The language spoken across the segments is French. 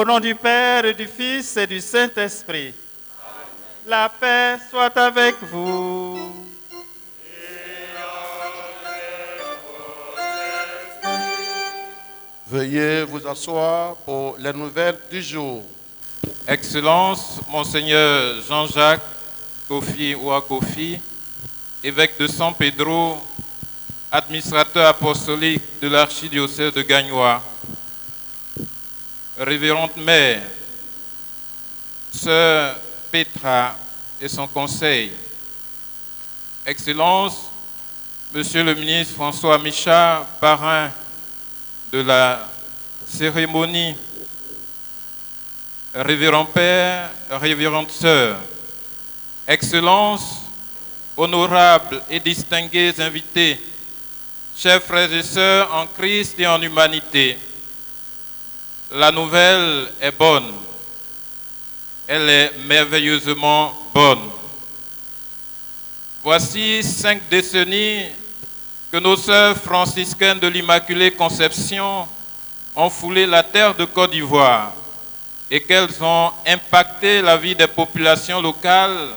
Au nom du Père et du Fils et du Saint-Esprit, la paix soit avec vous. Veuillez vous asseoir pour les nouvelles du jour. Excellence, Monseigneur Jean-Jacques Kofi Ouakofi, évêque de San Pedro, administrateur apostolique de l'archidiocèse de Gagnoa, Révérende Mère, Sœur Petra et son conseil, Excellence, Monsieur le ministre François Michard, parrain de la cérémonie, Révérend Père, Révérende Sœur, Excellences, honorables et distingués invités, chers frères et sœurs en Christ et en humanité, la nouvelle est bonne. Elle est merveilleusement bonne. Voici 5 décennies que nos sœurs franciscaines de l'Immaculée Conception ont foulé la terre de Côte d'Ivoire et qu'elles ont impacté la vie des populations locales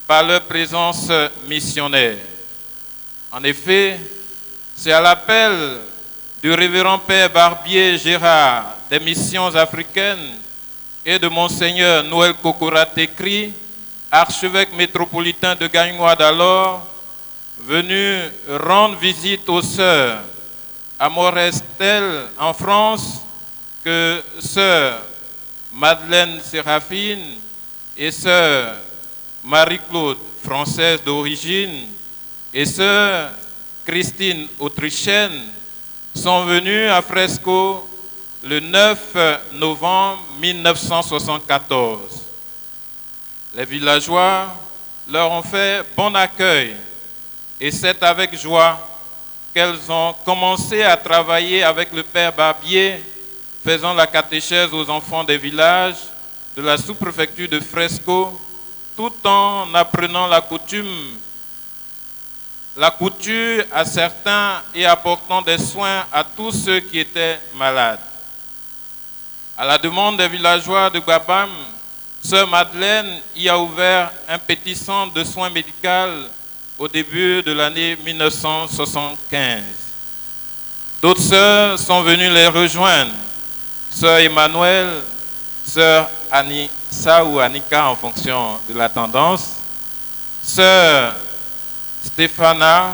par leur présence missionnaire. En effet, c'est à l'appel du révérend Père Barbier Gérard des missions africaines et de Monseigneur Noël Kokora-Tekri, archevêque métropolitain de Gagnoa d'alors, venu rendre visite aux sœurs à Morestel en France, que sœur Madeleine Séraphine et sœur Marie-Claude, française d'origine, et sœur Christine, autrichienne, sont venues à Fresco le 9 novembre 1974. Les villageois leur ont fait bon accueil et c'est avec joie qu'elles ont commencé à travailler avec le Père Barbier, faisant la catéchèse aux enfants des villages de la sous-préfecture de Fresco, tout en apprenant la couture à certains et apportant des soins à tous ceux qui étaient malades. À la demande des villageois de Gbabam, Sœur Madeleine y a ouvert un petit centre de soins médicaux au début de l'année 1975. D'autres sœurs sont venues les rejoindre. Sœur Emmanuel, Sœur Anissa ou Annika en fonction de la tendance, Sœur Stéphana,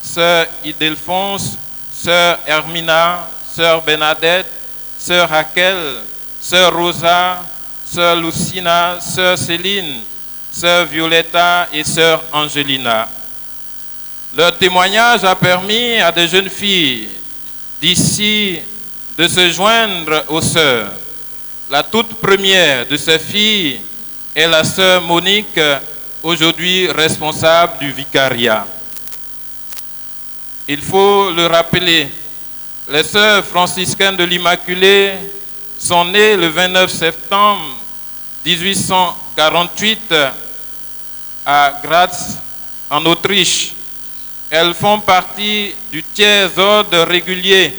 Sœur Idelphonse, Sœur Hermina, Sœur Bernadette, Sœur Raquel, Sœur Rosa, Sœur Lucina, Sœur Céline, sœur Violetta et sœur Angelina. Leur témoignage a permis à des jeunes filles d'ici de se joindre aux sœurs. La toute première de ces filles est la sœur Monique, aujourd'hui responsable du vicariat. Il faut le rappeler, les sœurs franciscaines de l'Immaculée sont nées le 29 septembre 1848 à Graz, en Autriche. Elles font partie du tiers ordre régulier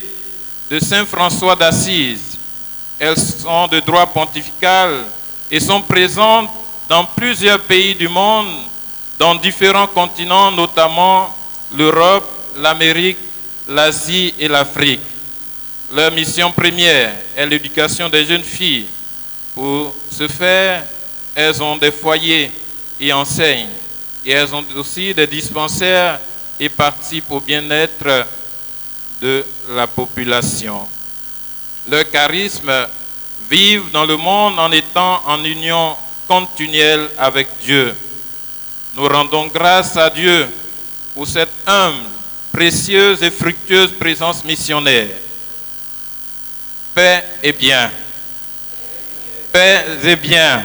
de Saint François d'Assise. Elles sont de droit pontifical et sont présentes dans plusieurs pays du monde, dans différents continents, notamment l'Europe, l'Amérique, l'Asie et l'Afrique. Leur mission première est l'éducation des jeunes filles. Pour ce faire, elles ont des foyers et enseignent. Et elles ont aussi des dispensaires et participent au bien-être de la population. Leur charisme vivent dans le monde en étant en union continuelle avec Dieu. Nous rendons grâce à Dieu pour cette humble, précieuse et fructueuse présence missionnaire. Paix et bien. Paix et bien.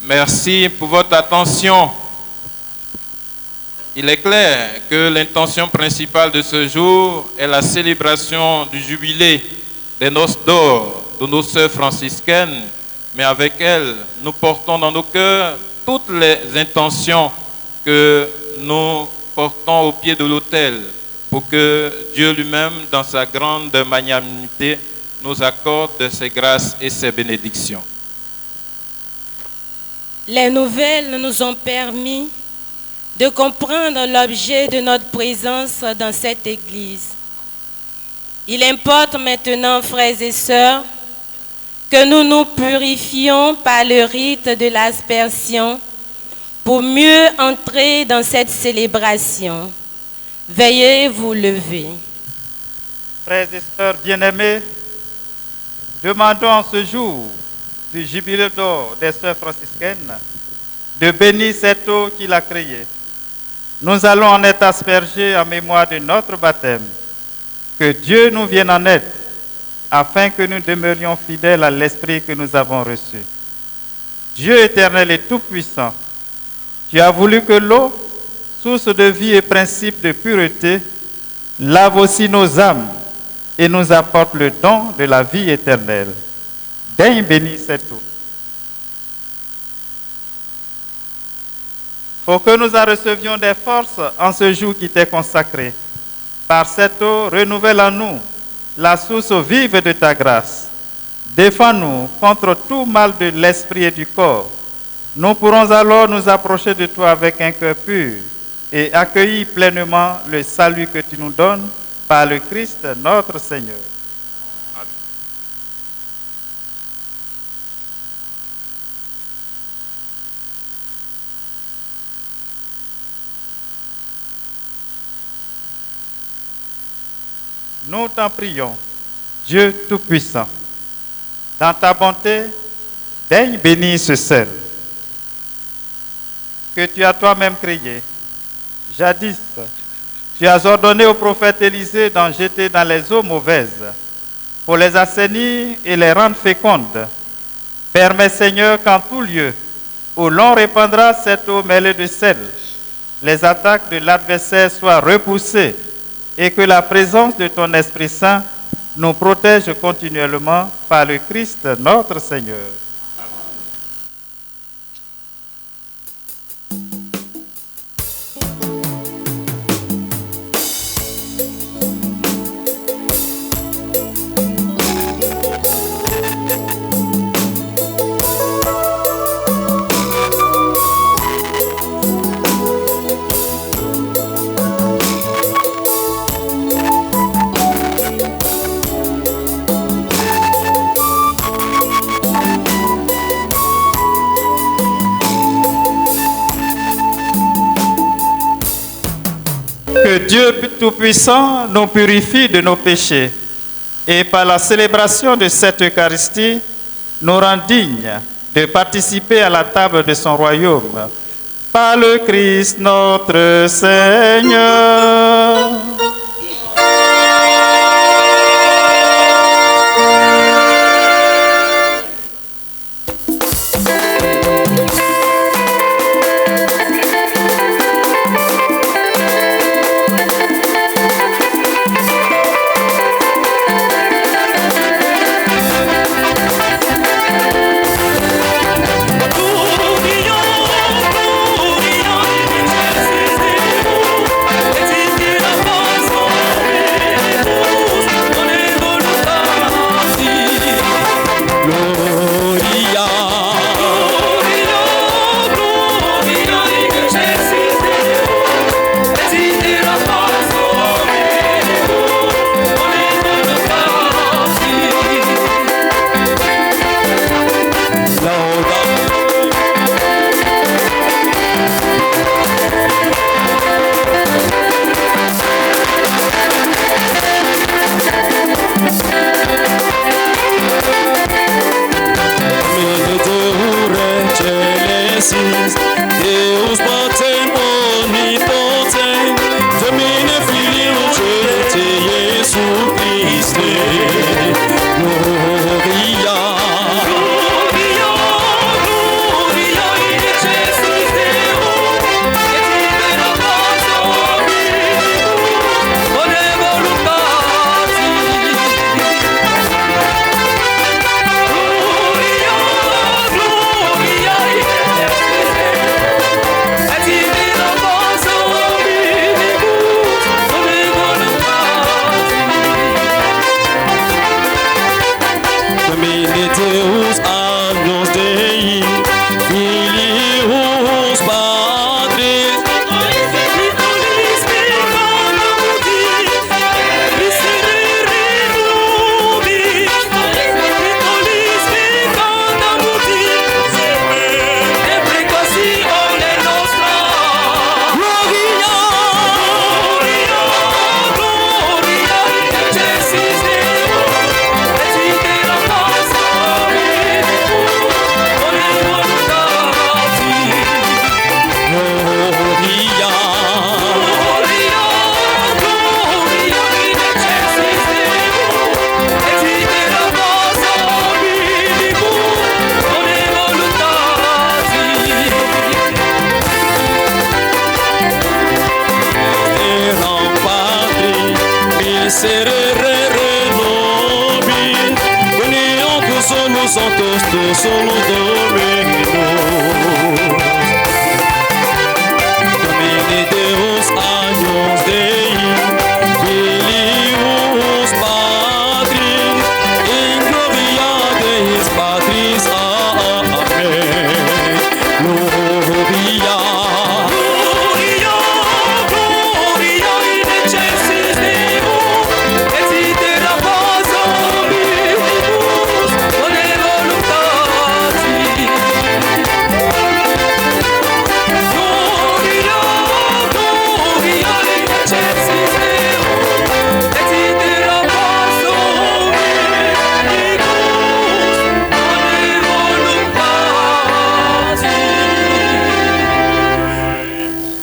Merci pour votre attention. Il est clair que l'intention principale de ce jour est la célébration du jubilé des noces d'or de nos sœurs franciscaines, mais avec elles, nous portons dans nos cœurs toutes les intentions que nous portons au pied de l'autel pour que Dieu lui-même, dans sa grande magnanimité, nous accorde ses grâces et ses bénédictions. Les nouvelles nous ont permis de comprendre l'objet de notre présence dans cette église. Il importe maintenant, frères et sœurs, que nous nous purifions par le rite de l'aspersion pour mieux entrer dans cette célébration. Veuillez vous lever. Frères et sœurs bien-aimés, demandons en ce jour du jubilé d'or des sœurs franciscaines de bénir cette eau qu'il a créée. Nous allons en être aspergés en mémoire de notre baptême. Que Dieu nous vienne en aide, afin que nous demeurions fidèles à l'Esprit que nous avons reçu. Dieu éternel et tout-puissant, tu as voulu que l'eau, source de vie et principe de pureté, lave aussi nos âmes et nous apporte le don de la vie éternelle. Daigne bénir cette eau. Pour que nous en recevions des forces en ce jour qui t'est consacré. Par cette eau, renouvelle en nous la source vive de ta grâce. Défends-nous contre tout mal de l'esprit et du corps. Nous pourrons alors nous approcher de toi avec un cœur pur et accueillir pleinement le salut que tu nous donnes par le Christ notre Seigneur. Amen. Nous t'en prions, Dieu Tout-Puissant, dans ta bonté, daigne bénir ce sel que tu as toi-même créé. Jadis, tu as ordonné au prophète Élisée d'en jeter dans les eaux mauvaises pour les assainir et les rendre fécondes. Permets, Seigneur, qu'en tout lieu où l'on répandra cette eau mêlée de sel, les attaques de l'adversaire soient repoussées et que la présence de ton Esprit Saint nous protège continuellement par le Christ notre Seigneur. Que Dieu Tout-Puissant nous purifie de nos péchés et par la célébration de cette Eucharistie nous rend dignes de participer à la table de son royaume. Par le Christ notre Seigneur.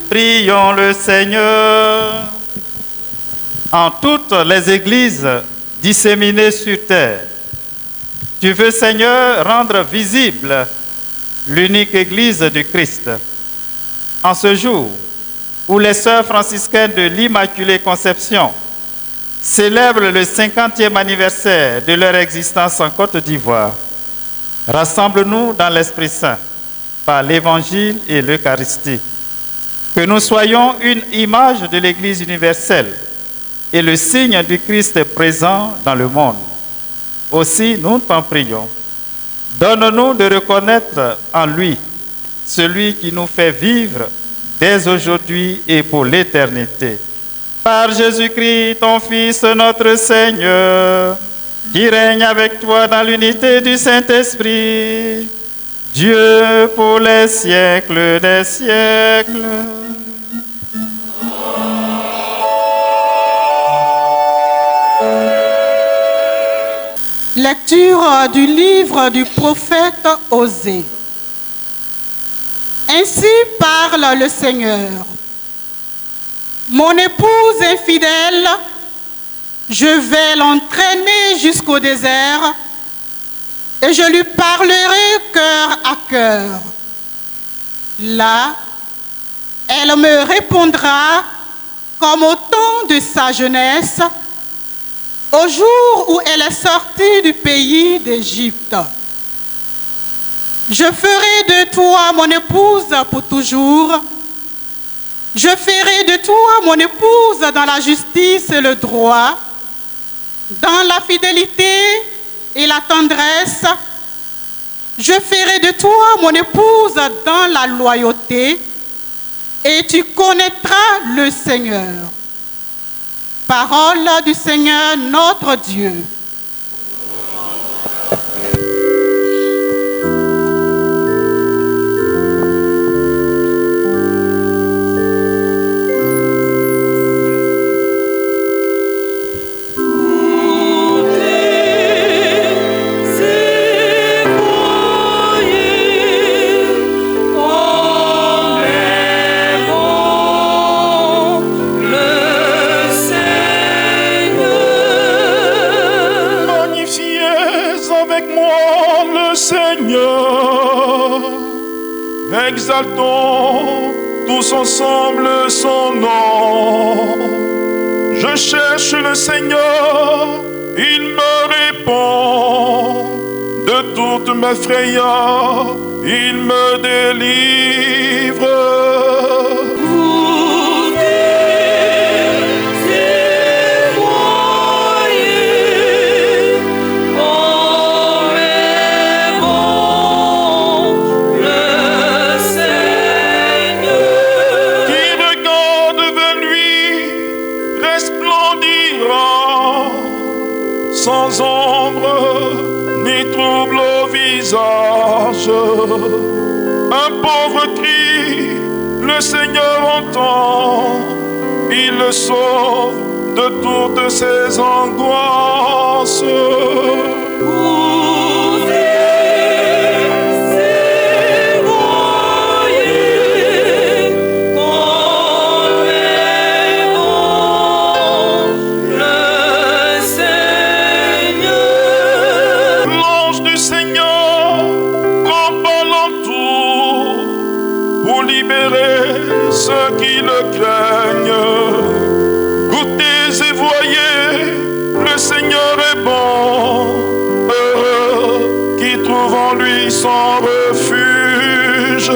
Prions le Seigneur. En toutes les églises disséminées sur terre, tu veux, Seigneur, rendre visible l'unique église du Christ. En ce jour où les sœurs franciscaines de l'Immaculée Conception célèbrent le 50e anniversaire de leur existence en Côte d'Ivoire, rassemble-nous dans l'Esprit Saint par l'Évangile et l'Eucharistie. Que nous soyons une image de l'Église universelle et le signe du Christ présent dans le monde. Aussi, nous t'en prions. Donne-nous de reconnaître en lui celui qui nous fait vivre dès aujourd'hui et pour l'éternité. Par Jésus-Christ, ton Fils, notre Seigneur, qui règne avec toi dans l'unité du Saint-Esprit, Dieu pour les siècles des siècles. Lecture du livre du prophète Osée. Ainsi parle le Seigneur. Mon épouse infidèle, je vais l'entraîner jusqu'au désert et je lui parlerai cœur à cœur. Là, elle me répondra comme au temps de sa jeunesse, au jour où elle est sortie du pays d'Égypte. Je ferai de toi mon épouse pour toujours. Je ferai de toi mon épouse dans la justice et le droit, dans la fidélité et la tendresse. Je ferai de toi mon épouse dans la loyauté, et tu connaîtras le Seigneur. Parole du Seigneur notre Dieu. Exaltons tous ensemble son nom. Je cherche le Seigneur, il me répond. De toutes mes frayeurs, il me délivre. Sans ombre ni trouble au visage, un pauvre cri, le Seigneur entend, il le sauve de toutes ses angoisses. Ceux qui le craignent, goûtez et voyez, le Seigneur est bon, heureux qui trouve en lui son refuge.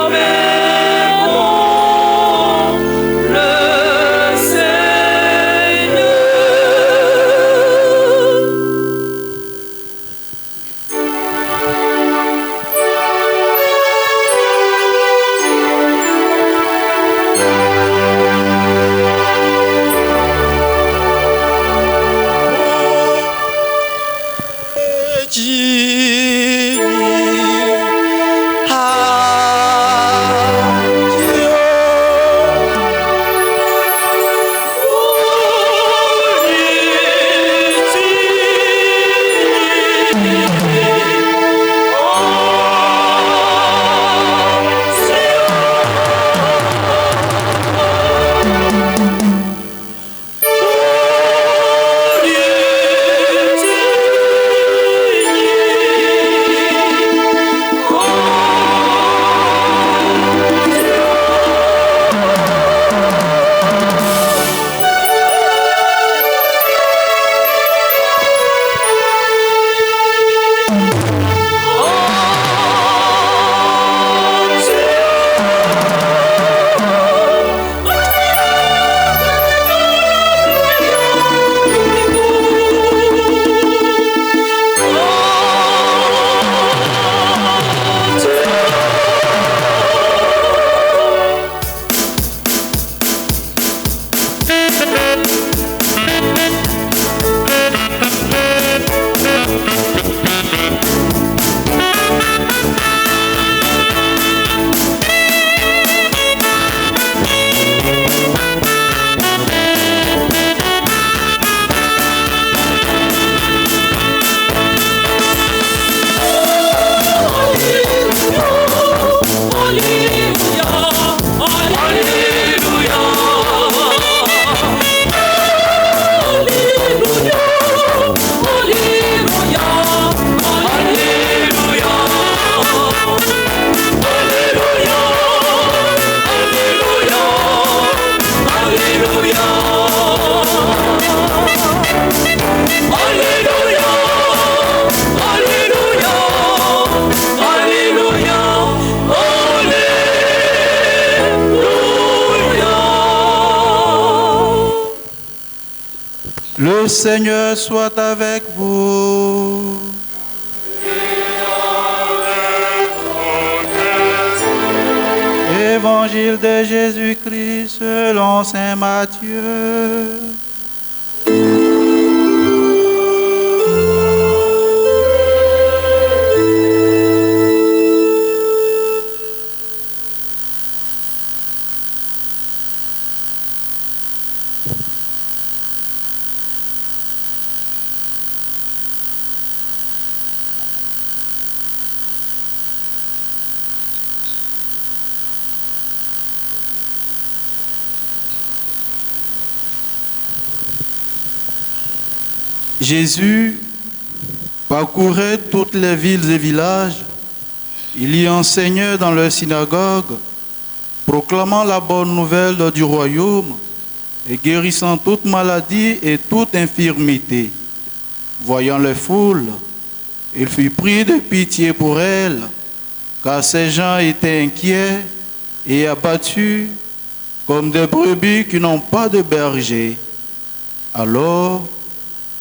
Amen. Le Seigneur soit avec vous. Évangile de Jésus-Christ selon saint Matthieu. Jésus parcourait toutes les villes et villages. Il y enseignait dans leur synagogue, proclamant la bonne nouvelle du royaume et guérissant toute maladie et toute infirmité. Voyant les foules, il fut pris de pitié pour elles, car ces gens étaient inquiets et abattus comme des brebis qui n'ont pas de berger. Alors,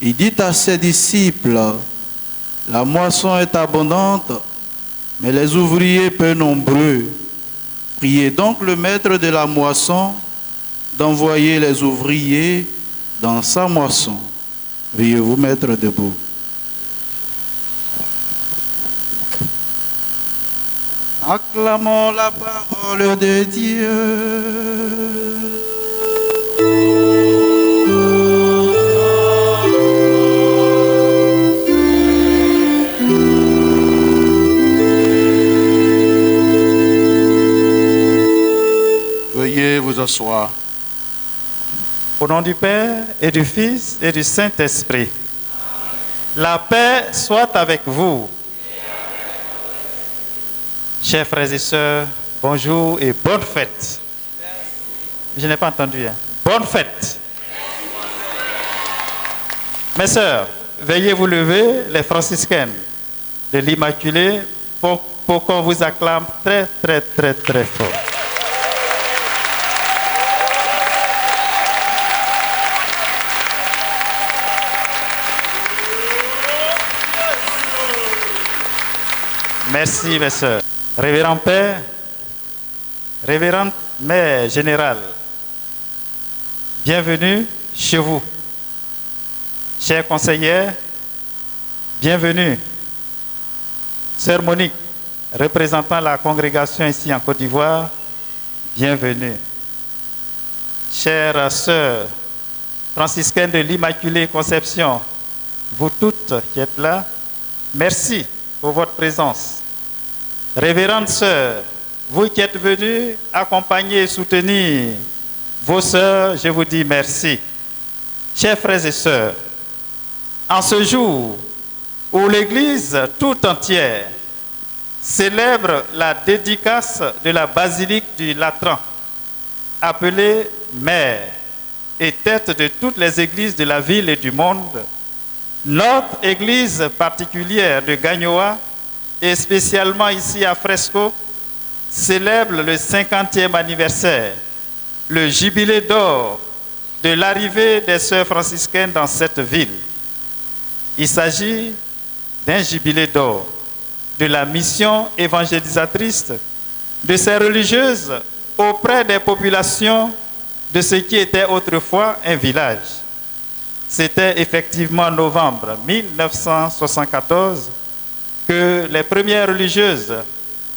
il dit à ses disciples, la moisson est abondante, mais les ouvriers peu nombreux. Priez donc le maître de la moisson d'envoyer les ouvriers dans sa moisson. Veuillez vous mettre debout. Acclamons la parole de Dieu. Veuillez vous asseoir. Au nom du Père et du Fils et du Saint-Esprit, la paix soit avec vous. Chers frères et sœurs, bonjour et bonne fête. Je n'ai pas entendu. Bonne fête. Mes sœurs, veuillez vous lever, les franciscaines de l'Immaculée, pour qu'on vous acclame très, très, très, très fort. Merci, mes sœurs. Révérend Père, Révérende Mère Générale, bienvenue chez vous. Chers conseillères, bienvenue. Sœur Monique, représentant la congrégation ici en Côte d'Ivoire, bienvenue. Chères sœurs franciscaines de l'Immaculée Conception, vous toutes qui êtes là, merci pour votre présence. Révérende sœurs, vous qui êtes venus accompagner et soutenir vos sœurs, je vous dis merci. Chers frères et sœurs, en ce jour où l'Église tout entière célèbre la dédicace de la basilique du Latran, appelée mère et tête de toutes les églises de la ville et du monde, notre église particulière de Gagnoa, et spécialement ici à Fresco, célèbre le 50e anniversaire, le jubilé d'or de l'arrivée des sœurs franciscaines dans cette ville. Il s'agit d'un jubilé d'or de la mission évangélisatrice de ces religieuses auprès des populations de ce qui était autrefois un village. C'était effectivement en novembre 1974 que les premières religieuses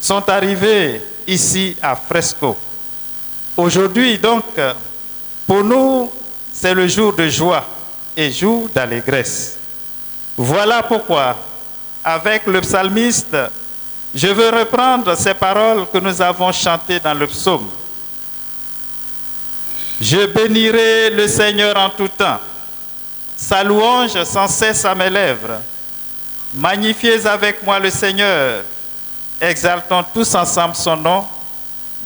sont arrivées ici à Fresco. Aujourd'hui, donc, pour nous, c'est le jour de joie et jour d'allégresse. Voilà pourquoi, avec le psalmiste, je veux reprendre ces paroles que nous avons chantées dans le psaume. Je bénirai le Seigneur en tout temps, sa louange sans cesse à mes lèvres. Magnifiez avec moi le Seigneur, exaltons tous ensemble son nom,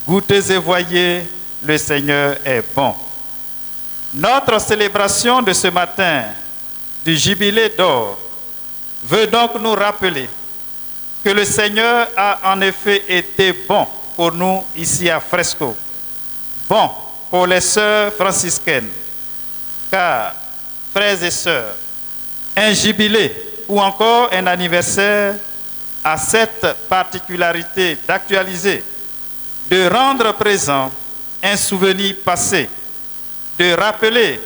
goûtez et voyez, le Seigneur est bon. Notre célébration de ce matin du jubilé d'or veut donc nous rappeler que le Seigneur a en effet été bon pour nous ici à Fresco, bon pour les sœurs franciscaines, car frères et sœurs, un jubilé ou encore un anniversaire a cette particularité d'actualiser, de rendre présent un souvenir passé, de rappeler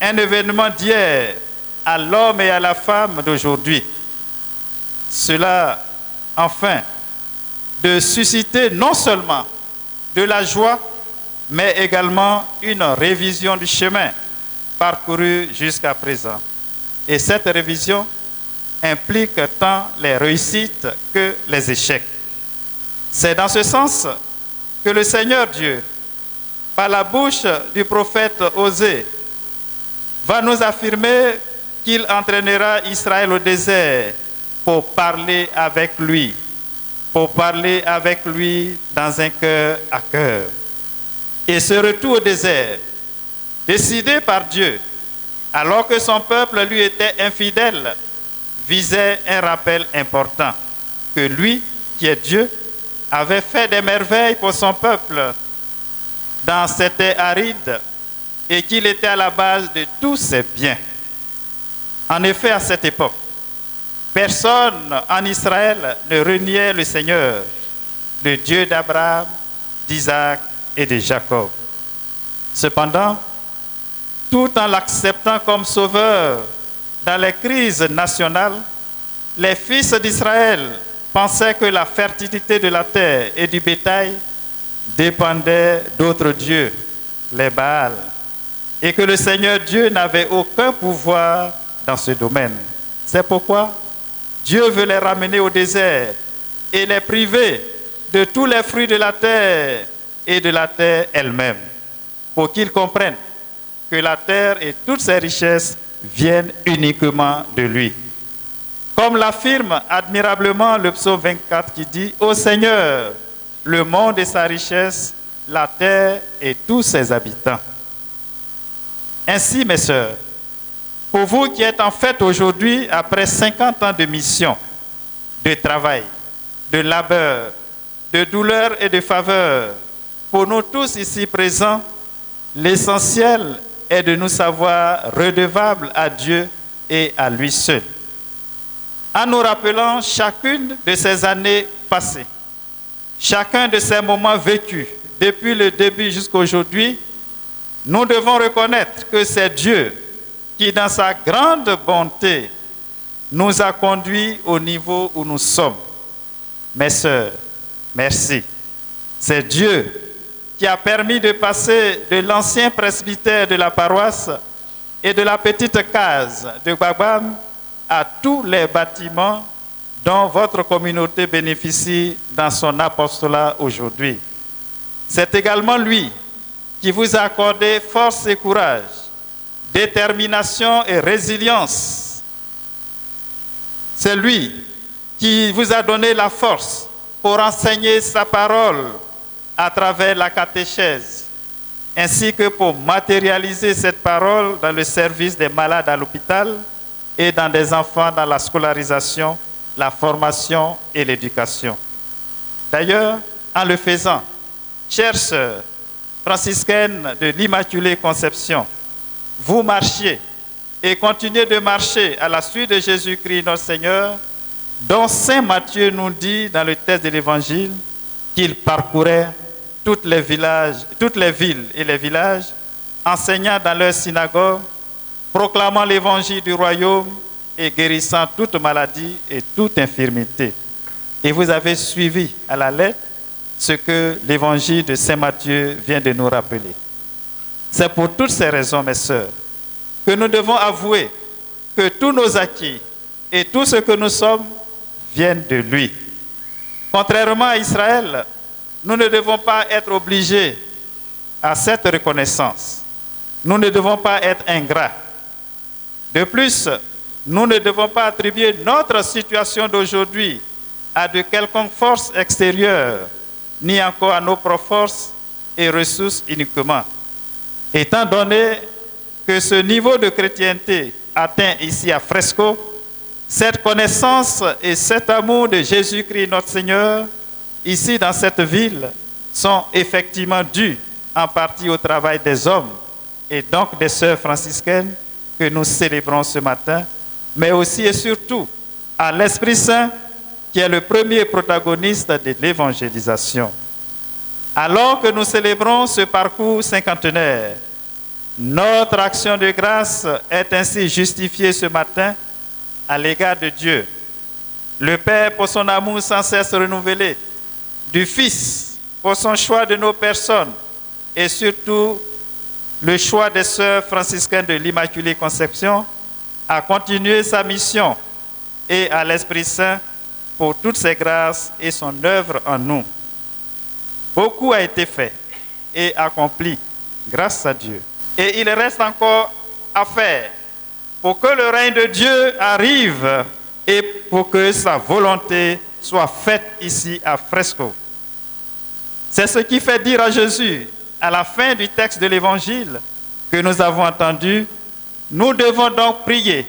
un événement d'hier à l'homme et à la femme d'aujourd'hui. Cela, enfin, de susciter non seulement de la joie, mais également une révision du chemin parcouru jusqu'à présent. Et cette révision implique tant les réussites que les échecs. C'est dans ce sens que le Seigneur Dieu, par la bouche du prophète Osée, va nous affirmer qu'il entraînera Israël au désert pour parler avec lui dans un cœur à cœur. Et ce retour au désert, décidé par Dieu, alors que son peuple lui était infidèle, visait un rappel important, que lui, qui est Dieu, avait fait des merveilles pour son peuple dans cette terre aride et qu'il était à la base de tous ses biens. En effet, à cette époque, personne en Israël ne reniait le Seigneur, le Dieu d'Abraham, d'Isaac et de Jacob. Cependant, tout en l'acceptant comme sauveur dans les crises nationales, les fils d'Israël pensaient que la fertilité de la terre et du bétail dépendait d'autres dieux, les Baals, et que le Seigneur Dieu n'avait aucun pouvoir dans ce domaine. C'est pourquoi Dieu veut les ramener au désert et les priver de tous les fruits de la terre et de la terre elle-même, pour qu'ils comprennent que la terre et toutes ses richesses viennent uniquement de lui. Comme l'affirme admirablement le psaume 24 qui dit « Ô Seigneur, le monde et sa richesse, la terre et tous ses habitants. » Ainsi, mes sœurs, pour vous qui êtes en fête aujourd'hui, après 50 ans de mission, de travail, de labeur, de douleur et de faveur, pour nous tous ici présents, l'essentiel est de nous savoir redevables à Dieu et à lui seul. En nous rappelant chacune de ces années passées, chacun de ces moments vécus depuis le début jusqu'à aujourd'hui, nous devons reconnaître que c'est Dieu qui, dans sa grande bonté, nous a conduits au niveau où nous sommes. Mes sœurs, merci. C'est Dieu qui a permis de passer de l'ancien presbytère de la paroisse et de la petite case de Gbagban à tous les bâtiments dont votre communauté bénéficie dans son apostolat aujourd'hui. C'est également lui qui vous a accordé force et courage, détermination et résilience. C'est lui qui vous a donné la force pour enseigner sa parole à travers la catéchèse, ainsi que pour matérialiser cette parole dans le service des malades à l'hôpital et dans des enfants dans la scolarisation, la formation et l'éducation. D'ailleurs, en le faisant, chères sœurs franciscaines de l'Immaculée Conception, vous marchiez et continuez de marcher à la suite de Jésus-Christ notre Seigneur, dont saint Matthieu nous dit dans le texte de l'Évangile qu'il parcourait toutes les villes et les villages, enseignant dans leurs synagogues, proclamant l'évangile du royaume et guérissant toute maladie et toute infirmité. Et vous avez suivi à la lettre ce que l'évangile de saint Matthieu vient de nous rappeler. C'est pour toutes ces raisons, mes sœurs, que nous devons avouer que tous nos acquis et tout ce que nous sommes viennent de lui. Contrairement à Israël, nous ne devons pas être obligés à cette reconnaissance. Nous ne devons pas être ingrats. De plus, nous ne devons pas attribuer notre situation d'aujourd'hui à de quelconque force extérieure, ni encore à nos propres forces et ressources uniquement. Étant donné que ce niveau de chrétienté atteint ici à Fresco, cette connaissance et cet amour de Jésus-Christ notre Seigneur, ici dans cette ville, sont effectivement dus en partie au travail des hommes et donc des sœurs franciscaines que nous célébrons ce matin, mais aussi et surtout à l'Esprit Saint qui est le premier protagoniste de l'évangélisation. Alors que nous célébrons ce parcours cinquantenaire, notre action de grâce est ainsi justifiée ce matin à l'égard de Dieu, le Père pour son amour sans cesse renouvelé, du Fils pour son choix de nos personnes et surtout le choix des sœurs franciscaines de l'Immaculée Conception à continuer sa mission et à l'Esprit Saint pour toutes ses grâces et son œuvre en nous. Beaucoup a été fait et accompli grâce à Dieu. Et il reste encore à faire pour que le règne de Dieu arrive et pour que sa volonté soit faite ici à Fresco. C'est ce qui fait dire à Jésus, à la fin du texte de l'Évangile que nous avons entendu, nous devons donc prier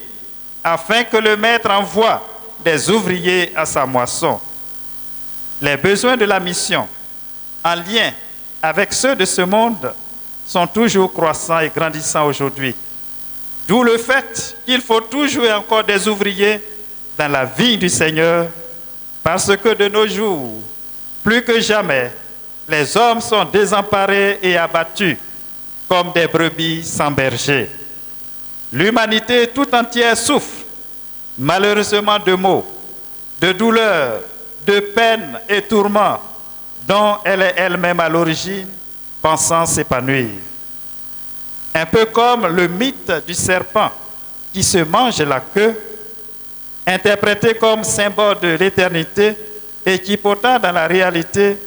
afin que le Maître envoie des ouvriers à sa moisson. Les besoins de la mission, en lien avec ceux de ce monde, sont toujours croissants et grandissants aujourd'hui. D'où le fait qu'il faut toujours et encore des ouvriers dans la vie du Seigneur, parce que de nos jours, plus que jamais, les hommes sont désemparés et abattus comme des brebis sans berger. L'humanité tout entière souffre, malheureusement, de maux, de douleurs, de peines et tourments dont elle est elle-même à l'origine, pensant s'épanouir. Un peu comme le mythe du serpent qui se mange la queue, interprété comme symbole de l'éternité et qui pourtant dans la réalité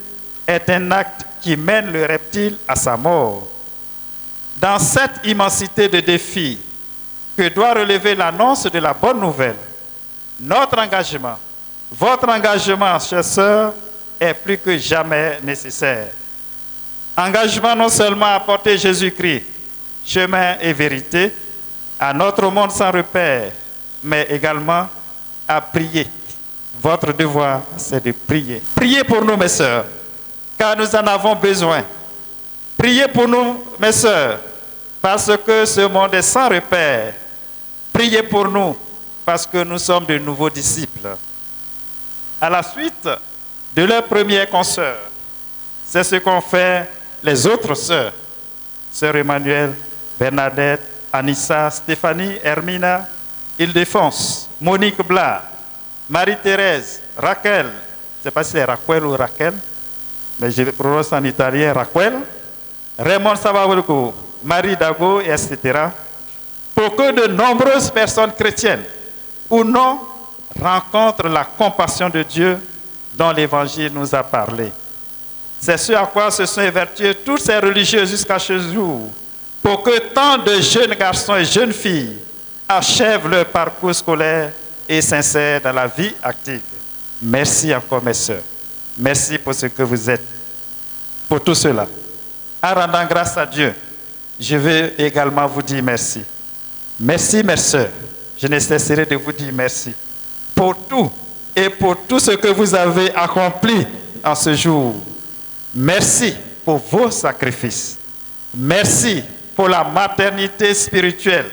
est un acte qui mène le reptile à sa mort. Dans cette immensité de défis que doit relever l'annonce de la bonne nouvelle, notre engagement, votre engagement, chers sœurs, est plus que jamais nécessaire. Engagement non seulement à porter Jésus-Christ, chemin et vérité, à notre monde sans repère, mais également à prier. Votre devoir, c'est de prier. Priez pour nous, mes sœurs, car nous en avons besoin. Priez pour nous, mes sœurs, parce que ce monde est sans repère. Priez pour nous, parce que nous sommes de nouveaux disciples. À la suite de leur première consoeur, c'est ce qu'ont fait les autres sœurs. Sœur Emmanuel, Bernadette, Anissa, Stéphanie, Hermina, Ildefonse, Monique Blas, Marie-Thérèse, Raquel, je ne sais pas si c'est Raquel ou Raquel, mais je prononce en italien Raquel, Raymond Savavolko, Marie Dago, etc. Pour que de nombreuses personnes chrétiennes ou non rencontrent la compassion de Dieu dont l'Évangile nous a parlé. C'est ce à quoi se sont évertués tous ces religieux jusqu'à ce jour, pour que tant de jeunes garçons et jeunes filles achèvent leur parcours scolaire et s'insèrent dans la vie active. Merci encore, mes sœurs. Merci pour ce que vous êtes. Pour tout cela, en rendant grâce à Dieu, je veux également vous dire merci. Merci, mes sœurs. Je ne cesserai de vous dire merci pour tout et pour tout ce que vous avez accompli en ce jour. Merci pour vos sacrifices. Merci pour la maternité spirituelle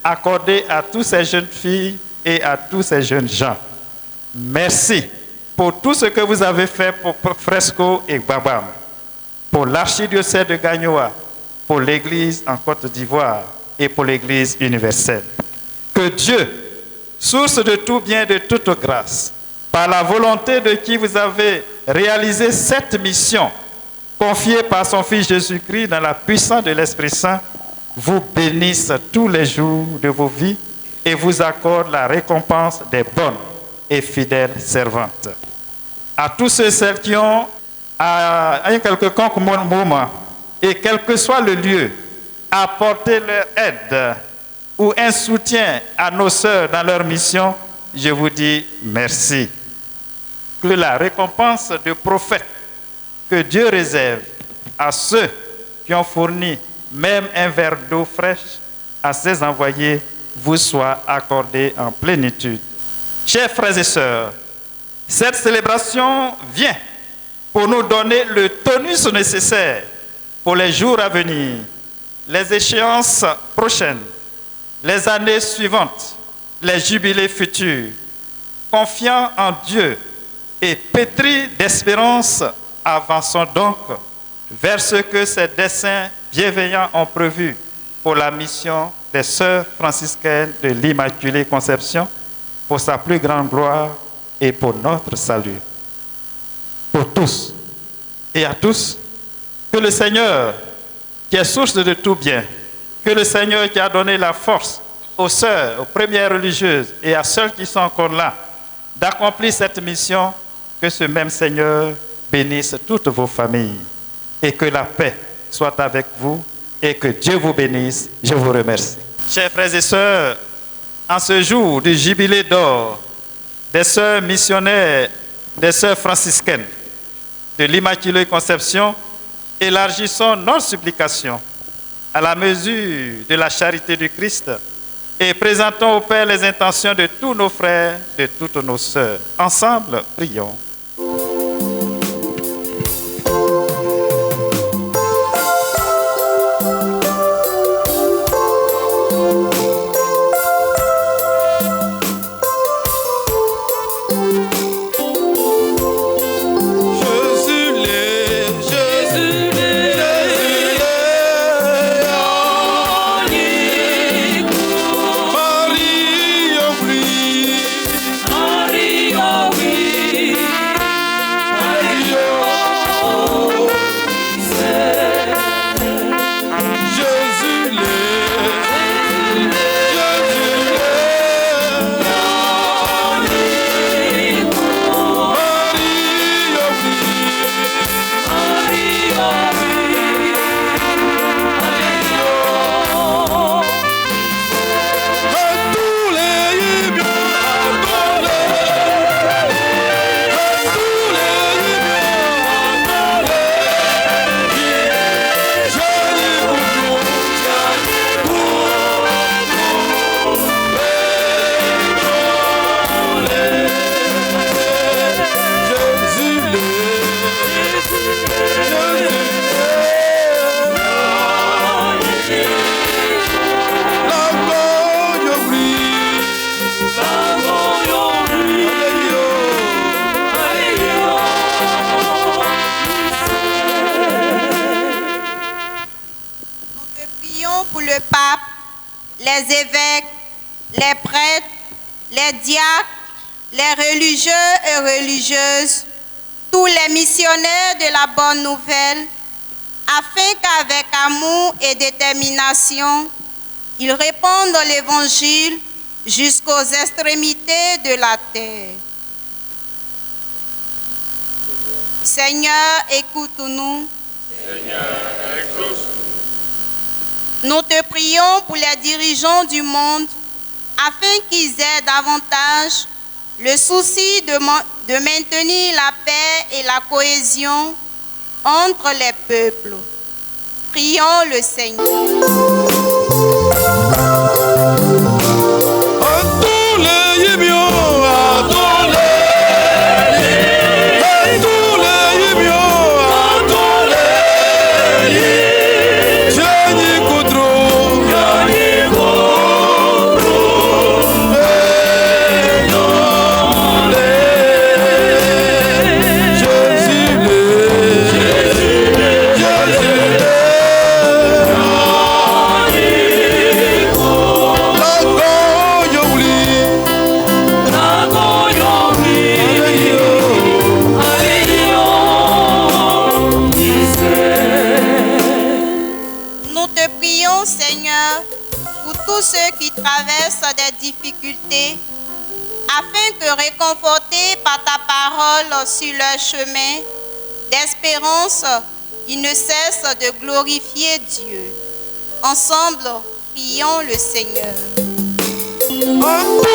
accordée à toutes ces jeunes filles et à tous ces jeunes gens. Merci pour tout ce que vous avez fait pour Fresco et Gbagam, pour l'archidiocèse de Gagnoa, pour l'Église en Côte d'Ivoire et pour l'Église universelle. Que Dieu, source de tout bien et de toute grâce, par la volonté de qui vous avez réalisé cette mission, confiée par son Fils Jésus-Christ dans la puissance de l'Esprit Saint, vous bénisse tous les jours de vos vies et vous accorde la récompense des bonnes et fidèles servantes. À tous ceux et celles qui ont, à un quelconque moment, et quel que soit le lieu, apporté leur aide ou un soutien à nos sœurs dans leur mission, je vous dis merci. Que la récompense de prophète que Dieu réserve à ceux qui ont fourni même un verre d'eau fraîche à ses envoyés vous soit accordée en plénitude. Chers frères et sœurs, cette célébration vient pour nous donner le tonus nécessaire pour les jours à venir, les échéances prochaines les années suivantes, les jubilés futurs, confiant en Dieu et pétris d'espérance, avançons donc vers ce que ces desseins bienveillants ont prévu pour la mission des sœurs franciscaines de l'Immaculée Conception, pour sa plus grande gloire et pour notre salut. Pour tous et à tous, que le Seigneur, qui est source de tout bien, que le Seigneur qui a donné la force aux sœurs, aux premières religieuses et à celles qui sont encore là, d'accomplir cette mission, que ce même Seigneur bénisse toutes vos familles et que la paix soit avec vous et que Dieu vous bénisse. Je vous remercie. Chers frères et sœurs, en ce jour du jubilé d'or des sœurs missionnaires, des sœurs franciscaines de l'Immaculée Conception, élargissons nos supplications à la mesure de la charité du Christ et présentons au Père les intentions de tous nos frères, de toutes nos sœurs. Ensemble, prions. les évêques, les prêtres, les diacres, les religieux et religieuses, tous les missionnaires de la bonne nouvelle, afin qu'avec amour et détermination, ils répandent l'évangile jusqu'aux extrémités de la terre. Seigneur, écoute-nous. Seigneur, écoute. Nous te prions pour les dirigeants du monde, afin qu'ils aient davantage le souci de maintenir la paix et la cohésion entre les peuples. Prions le Seigneur. Ceux qui traversent des difficultés, afin que, réconfortés par ta parole sur leur chemin d'espérance, ils ne cessent de glorifier Dieu. Ensemble, prions le Seigneur. Oh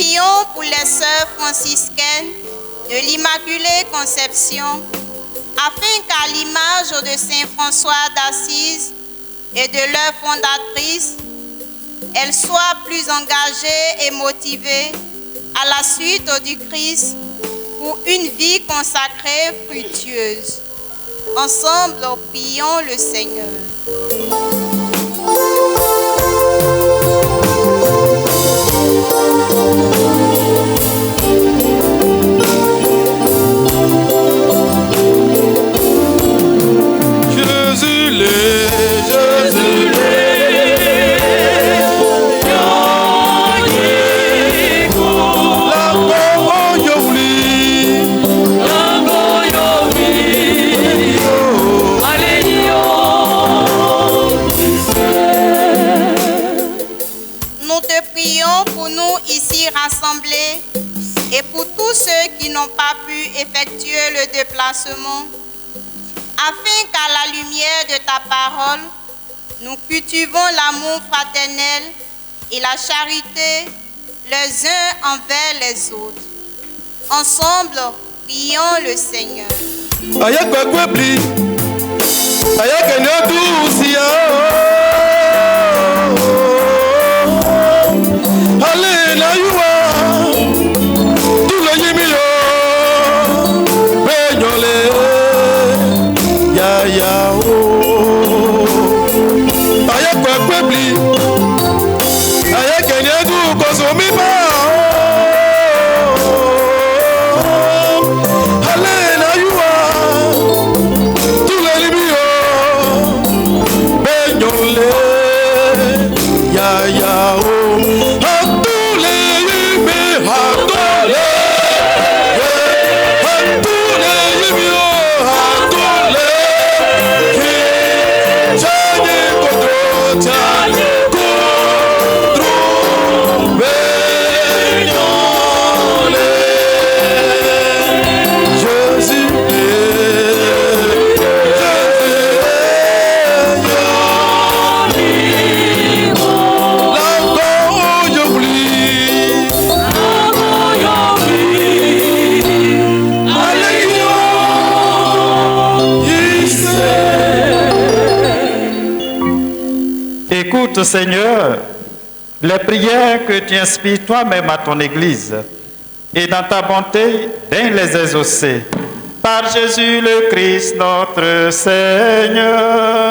prions pour les sœurs franciscaines de l'Immaculée Conception, afin qu'à l'image de Saint François d'Assise et de leur fondatrice, elles soient plus engagées et motivées à la suite du Christ pour une vie consacrée fructueuse. Ensemble, prions le Seigneur. Rassemblés et pour tous ceux qui n'ont pas pu effectuer le déplacement, afin qu'à la lumière de ta parole, nous cultivons l'amour fraternel et la charité les uns envers les autres. Ensemble, prions le Seigneur. Écoute, Seigneur, les prières que tu inspires toi-même à ton Église, et dans ta bonté, daignes les exaucer. Par Jésus le Christ, notre Seigneur.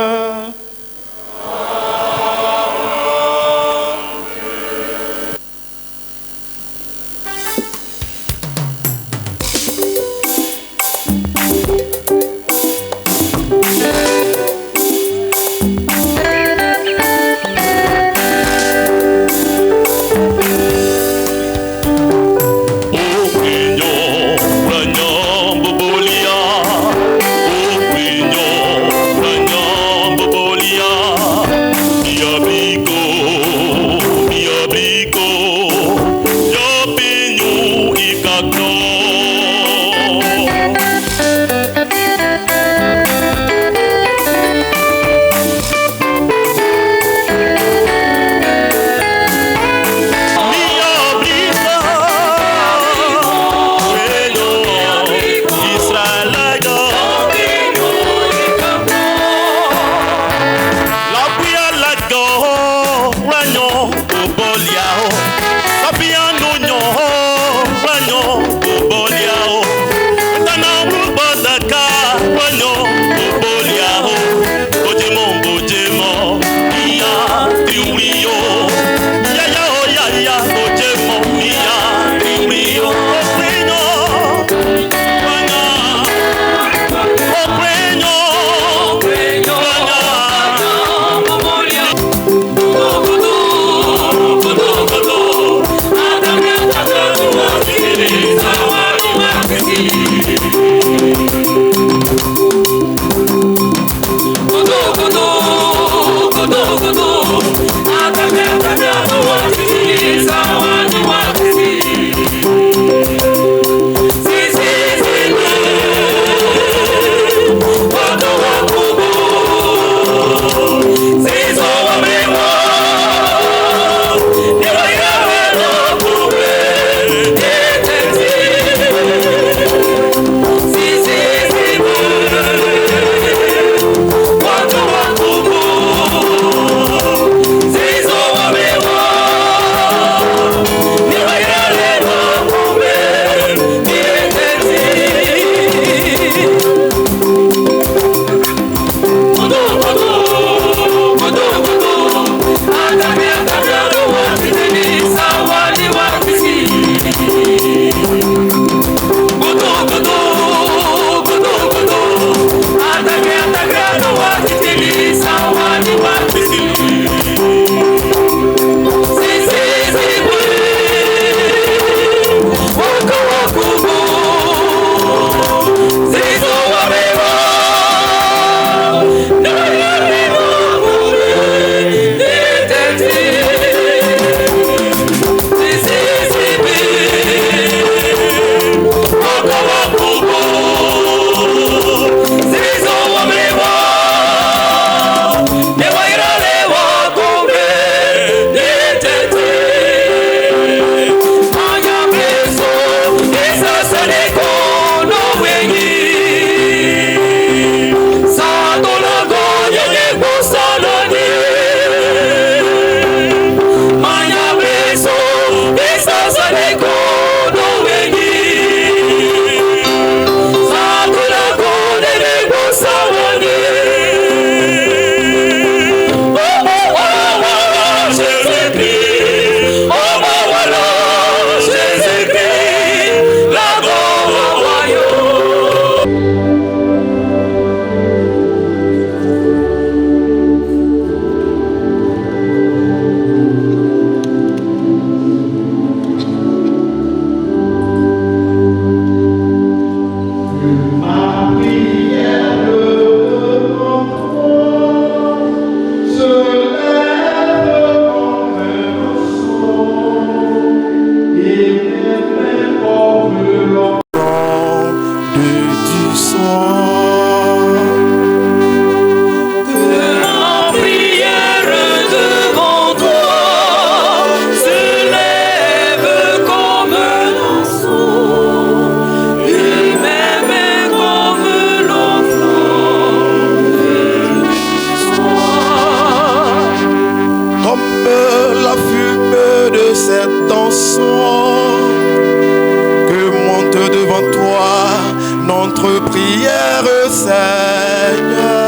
prière, Seigneur.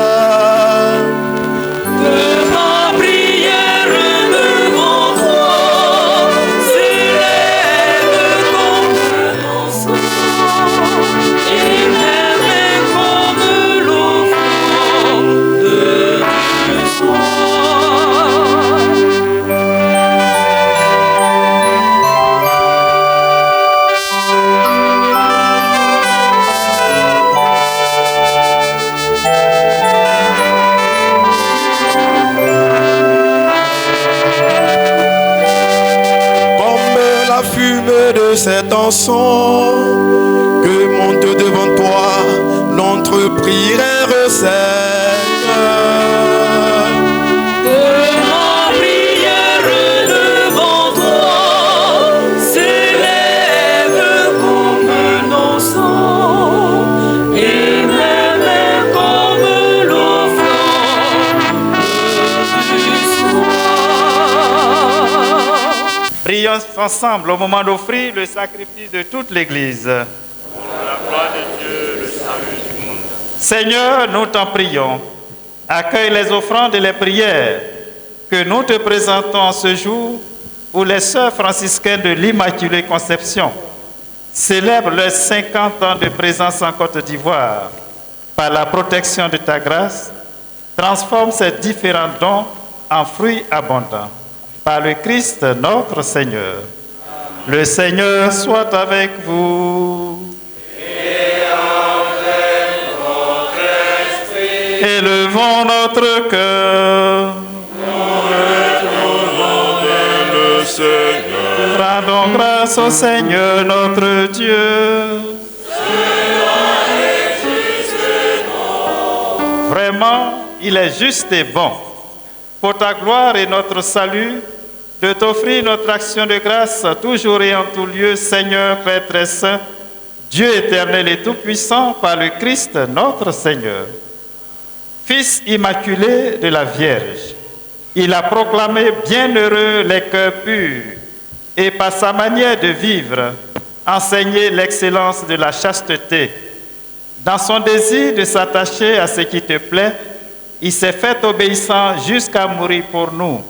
De cet encens que monte devant toi notre prière, Seigneur. Que ma prière devant toi s'élève comme un encens et même comme l'offrande du soir. Prions ensemble au moment d'offrir le sacrifice de toute l'Église. Pour la gloire de Dieu, le salut du monde. Seigneur, nous t'en prions. Accueille les offrandes et les prières que nous te présentons ce jour où les sœurs franciscaines de l'Immaculée Conception célèbrent leurs 50 ans de présence en Côte d'Ivoire. Par la protection de ta grâce, transforme ces différents dons en fruits abondants. Par le Christ notre Seigneur. Le Seigneur soit avec vous. Et avec votre esprit. Élevons notre cœur. Nous retournons vers le Seigneur. Rendons grâce au Seigneur notre Dieu. Vraiment, il est juste et bon, pour ta gloire et notre salut, de t'offrir notre action de grâce toujours et en tout lieu, Seigneur, Père très saint, Dieu éternel et tout-puissant, par le Christ notre Seigneur. Fils immaculé de la Vierge, il a proclamé bienheureux les cœurs purs et par sa manière de vivre, enseigné l'excellence de la chasteté. Dans son désir de s'attacher à ce qui te plaît, il s'est fait obéissant jusqu'à mourir pour nous.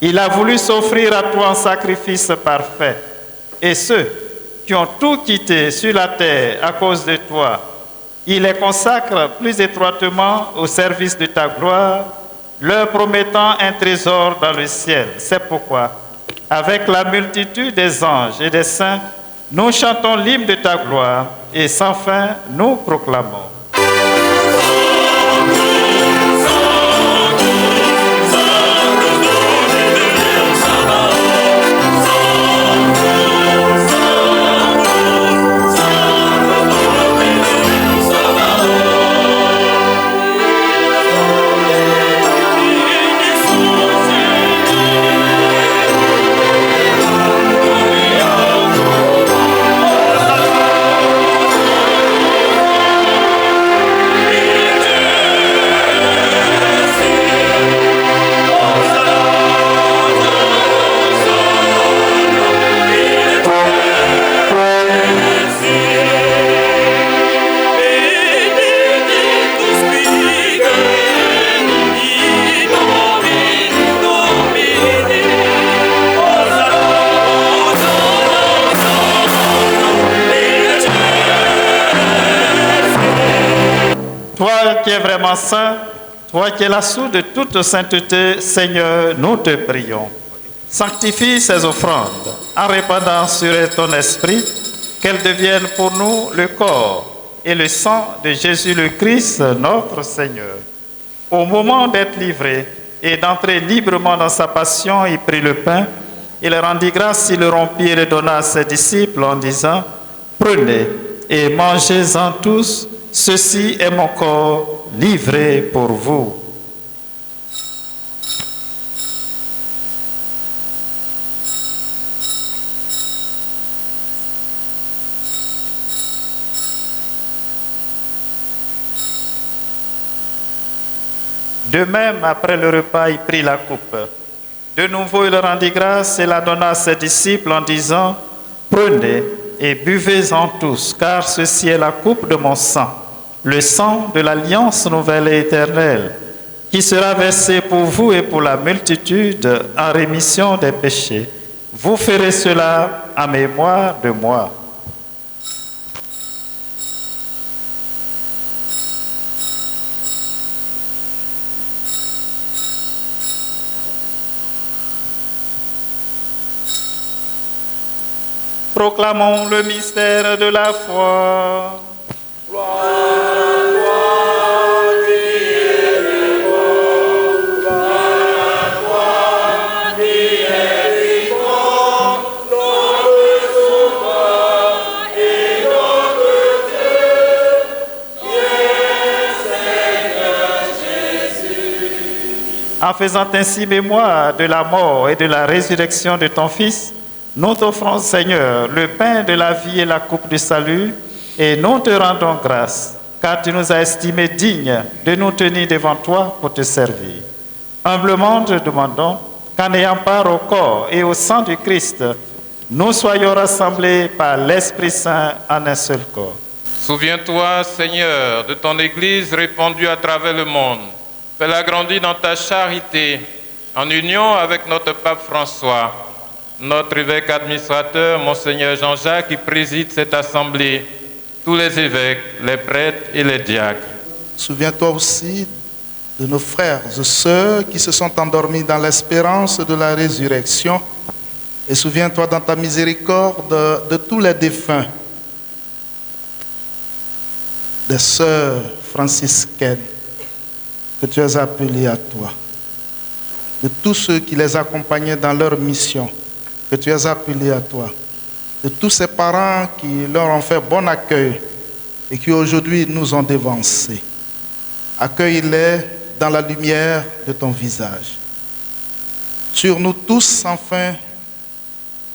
Il a voulu s'offrir à toi en sacrifice parfait. Et ceux qui ont tout quitté sur la terre à cause de toi, il les consacre plus étroitement au service de ta gloire, leur promettant un trésor dans le ciel. C'est pourquoi, avec la multitude des anges et des saints, nous chantons l'hymne de ta gloire et sans fin nous proclamons. Toi qui es vraiment saint, toi qui es la source de toute sainteté, Seigneur, nous te prions. Sanctifie ces offrandes en répandant sur elles ton esprit, qu'elles deviennent pour nous le corps et le sang de Jésus le Christ, notre Seigneur. Au moment d'être livré et d'entrer librement dans sa passion, il prit le pain, il rendit grâce, il le rompit et le donna à ses disciples en disant: prenez et mangez-en tous, ceci est mon corps livré pour vous. De même, après le repas, il prit la coupe. De nouveau, il rendit grâce et la donna à ses disciples en disant: prenez et buvez-en tous, car ceci est la coupe de mon sang, le sang de l'alliance nouvelle et éternelle, qui sera versé pour vous et pour la multitude en rémission des péchés. Vous ferez cela en mémoire de moi. Proclamons le mystère de la foi. En faisant ainsi mémoire de la mort et de la résurrection de ton Fils, nous t'offrons, Seigneur, le pain de la vie et la coupe du salut, et nous te rendons grâce, car tu nous as estimés dignes de nous tenir devant toi pour te servir. Humblement te demandons qu'en ayant part au corps et au sang du Christ, nous soyons rassemblés par l'Esprit Saint en un seul corps. Souviens-toi, Seigneur, de ton Église répandue à travers le monde. Fais-la grandir dans ta charité, en union avec notre pape François, notre évêque administrateur, Monseigneur Jean-Jacques, qui préside cette assemblée, tous les évêques, les prêtres et les diacres. Souviens-toi aussi de nos frères et sœurs qui se sont endormis dans l'espérance de la résurrection. Et souviens-toi dans ta miséricorde de tous les défunts, des sœurs franciscaines que tu as appelées à toi, de tous ceux qui les accompagnaient dans leur mission, que tu as appelés à toi, de tous ces parents qui leur ont fait bon accueil et qui aujourd'hui nous ont dévancés. Accueille-les dans la lumière de ton visage. Sur nous tous, enfin,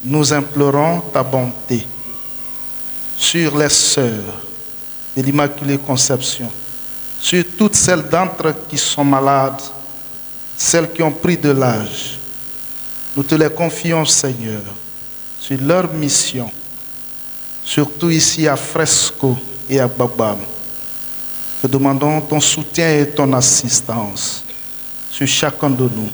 nous implorons ta bonté. Sur les sœurs de l'Immaculée Conception, sur toutes celles d'entre eux qui sont malades, celles qui ont pris de l'âge. Nous te les confions, Seigneur, sur leur mission, surtout ici à Fresco et à Babam. Te demandons ton soutien et ton assistance sur chacun de nous.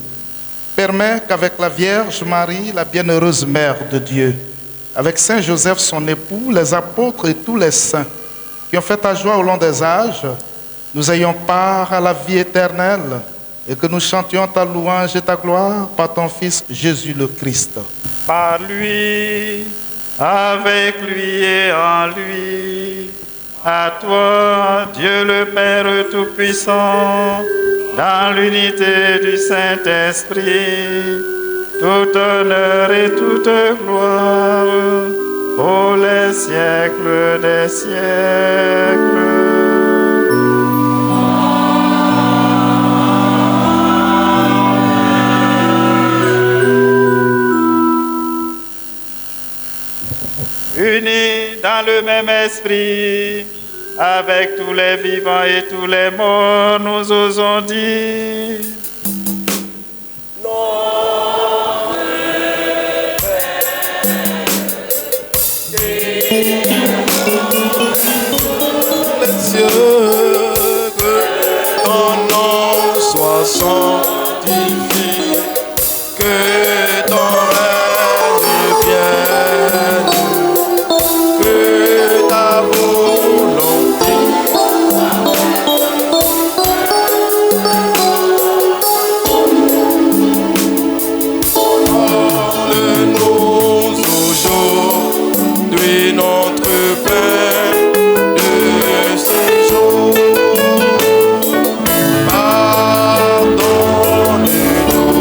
Permets qu'avec la Vierge Marie, la bienheureuse Mère de Dieu, avec Saint Joseph, son époux, les apôtres et tous les saints qui ont fait ta joie au long des âges, nous ayons part à la vie éternelle et que nous chantions ta louange et ta gloire par ton Fils Jésus le Christ. Par lui, avec lui et en lui, à toi, Dieu le Père Tout-Puissant, dans l'unité du Saint-Esprit, tout honneur et toute gloire, pour les siècles des siècles. Unis dans le même esprit, avec tous les vivants et tous les morts, nous osons dire: les cieux, que ton nom soit sanctifié, que ton règne vienne, que ta volonté donne-nous aujourd'hui notre pain de ce jour. Pardonne-nous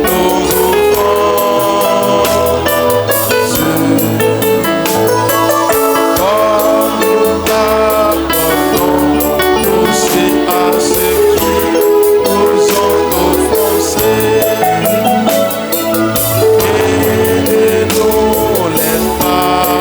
nos offenses, comme nous pardonnons aussi à ceux qui nous ont offensés. Et ne nous laisse pas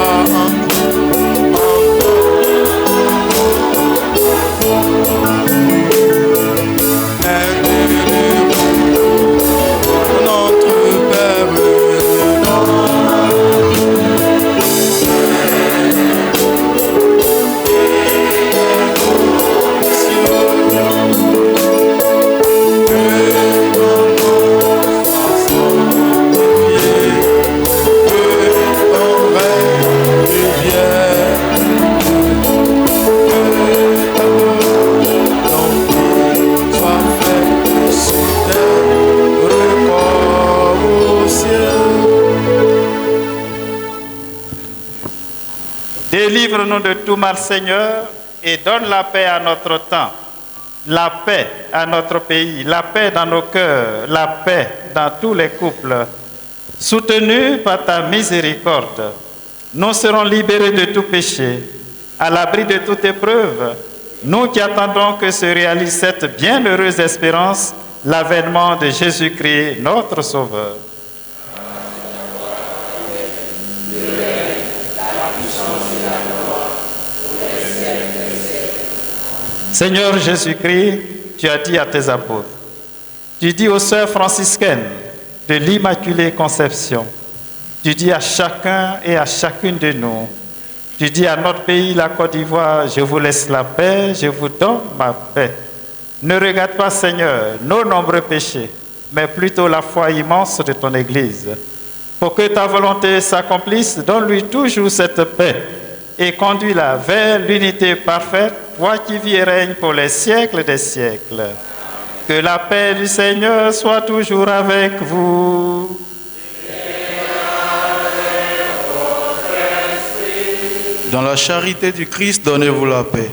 Délivre-nous de tout mal, Seigneur, et donne la paix à notre temps, la paix à notre pays, la paix dans nos cœurs, la paix dans tous les couples. Soutenus par ta miséricorde, nous serons libérés de tout péché, à l'abri de toute épreuve, nous qui attendons que se réalise cette bienheureuse espérance, l'avènement de Jésus-Christ, notre Sauveur. Seigneur Jésus-Christ, tu as dit à tes apôtres, tu dis aux sœurs franciscaines de l'Immaculée Conception, tu dis à chacun et à chacune de nous, tu dis à notre pays, la Côte d'Ivoire, je vous laisse la paix, je vous donne ma paix. Ne regarde pas, Seigneur, nos nombreux péchés, mais plutôt la foi immense de ton Église. Pour que ta volonté s'accomplisse, donne-lui toujours cette paix et conduis-la vers l'unité parfaite, toi qui vis et règnes pour les siècles des siècles. Que la paix du Seigneur soit toujours avec vous. Dans la charité du Christ, donnez-vous la paix.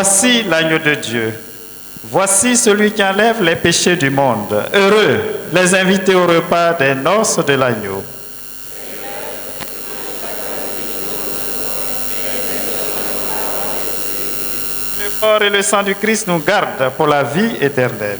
Voici l'agneau de Dieu. Voici celui qui enlève les péchés du monde. Heureux les invités au repas des noces de l'agneau. Le corps et le sang du Christ nous gardent pour la vie éternelle.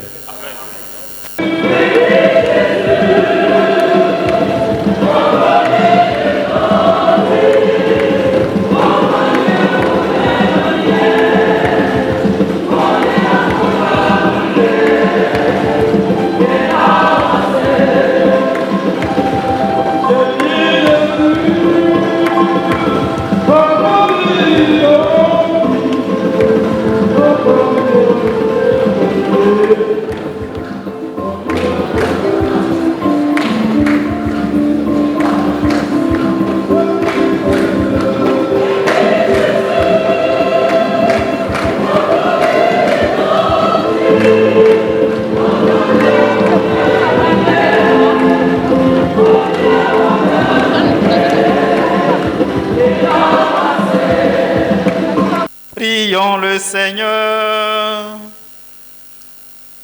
Prions le Seigneur.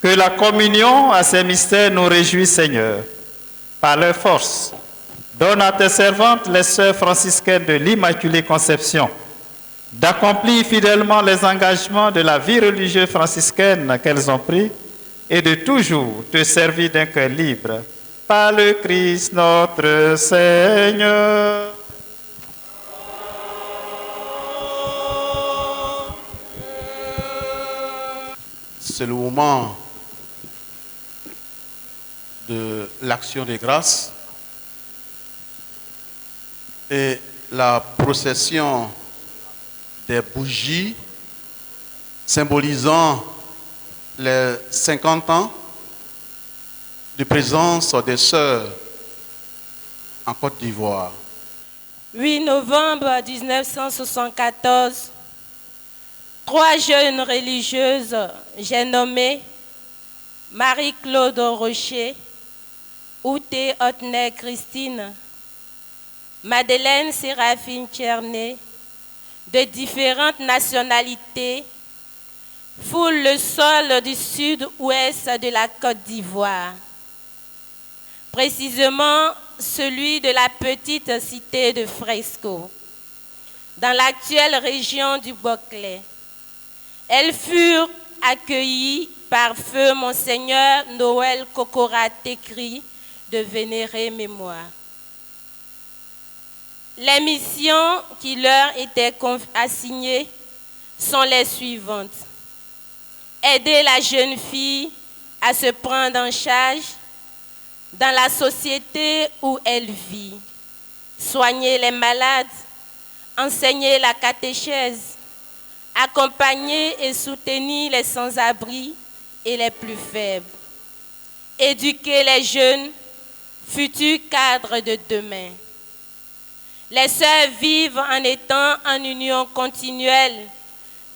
Que la communion à ces mystères nous réjouisse, Seigneur. Par leur force, donne à tes servantes, les sœurs franciscaines de l'Immaculée Conception, d'accomplir fidèlement les engagements de la vie religieuse franciscaine qu'elles ont pris et de toujours te servir d'un cœur libre. Par le Christ notre Seigneur. C'est le moment de l'action des grâces et la procession des bougies symbolisant les 50 ans de présence des sœurs en Côte d'Ivoire. 8 novembre 1974, 3 jeunes religieuses, j'ai nommé Marie-Claude Rocher, Outé Hotner Christine, Madeleine Séraphine Tcherné, de différentes nationalités, foulent le sol du sud-ouest de la Côte d'Ivoire, précisément celui de la petite cité de Fresco, dans l'actuelle région du Boclé. Elles furent accueillies par feu Monseigneur Noël Kokora Tekri de vénérée mémoire. Les missions qui leur étaient assignées sont les suivantes. Aider la jeune fille à se prendre en charge dans la société où elle vit, soigner les malades, enseigner la catéchèse, accompagner et soutenir les sans-abri et les plus faibles, éduquer les jeunes, futurs cadres de demain. Les sœurs vivent en étant en union continuelle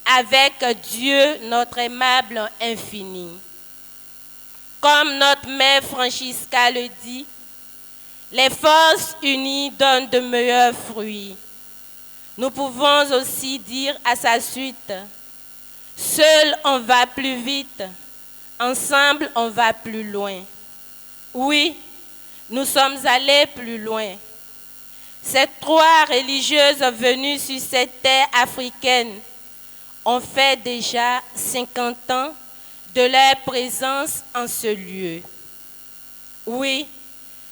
avec Dieu, notre aimable infini. Comme notre mère Francisca le dit, les forces unies donnent de meilleurs fruits. Nous pouvons aussi dire à sa suite, seul on va plus vite, ensemble on va plus loin. Oui, nous sommes allés plus loin. Ces 3 religieuses venues sur cette terre africaine ont fait déjà 50 ans de leur présence en ce lieu. Oui,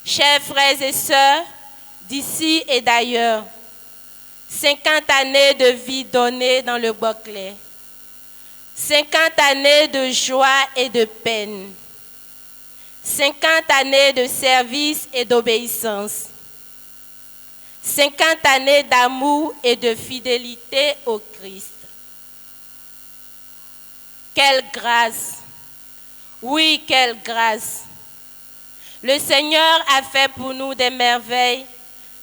chers frères et sœurs, d'ici et d'ailleurs, 50 années de vie donnée dans le Boclé, 50 années de joie et de peine, 50 années de service et d'obéissance, 50 années d'amour et de fidélité au Christ. Quelle grâce! Oui, quelle grâce! Le Seigneur a fait pour nous des merveilles,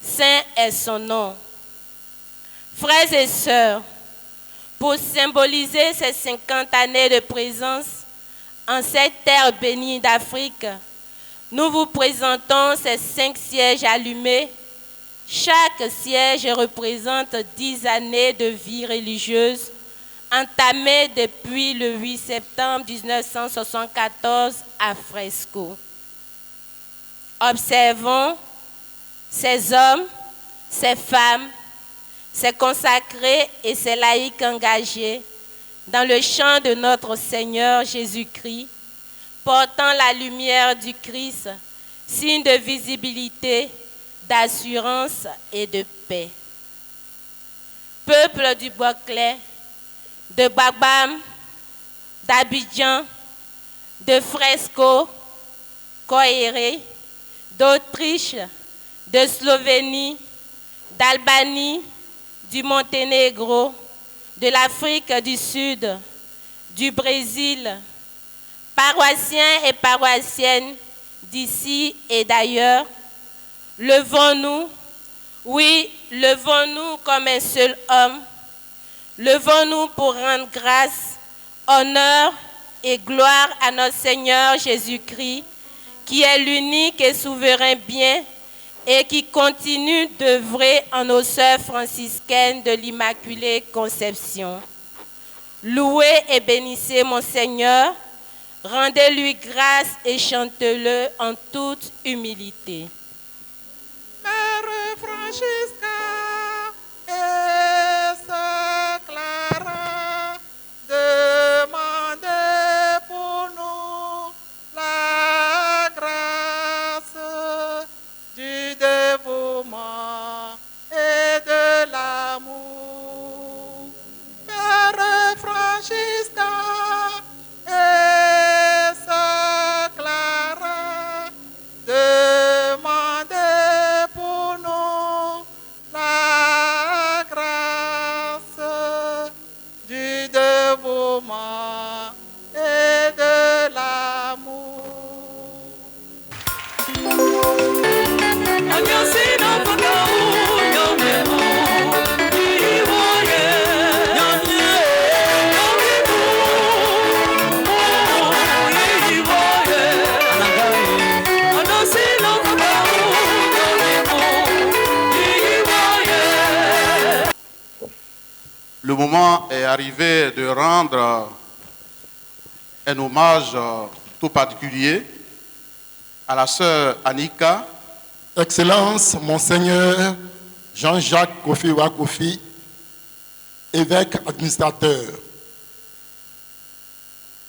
saint est son nom. Frères et sœurs, pour symboliser ces 50 années de présence en cette terre bénie d'Afrique, nous vous présentons ces 5 sièges allumés. Chaque siège représente 10 années de vie religieuse entamées depuis le 8 septembre 1974 à Fresco. Observons ces hommes, ces femmes, ces consacrés et ces laïcs engagés dans le chant de notre Seigneur Jésus-Christ, portant la lumière du Christ, signe de visibilité, d'assurance et de paix. Peuple du Boclé, de Babam, d'Abidjan, de Fresco, Coéré, d'Autriche, de Slovénie, d'Albanie, du Monténégro, de l'Afrique du Sud, du Brésil, paroissiens et paroissiennes d'ici et d'ailleurs, levons-nous, oui, levons-nous comme un seul homme, levons-nous pour rendre grâce, honneur et gloire à notre Seigneur Jésus-Christ, qui est l'unique et souverain bien et qui continue d'œuvrer en nos sœurs franciscaines de l'Immaculée Conception. Louez et bénissez mon Seigneur, rendez-lui grâce et chantez-le en toute humilité. Mère Francisca et sa le moment est arrivé de rendre un hommage tout particulier à la sœur Annika. Excellence, Monseigneur Jean-Jacques Kofi Wakofi, évêque administrateur.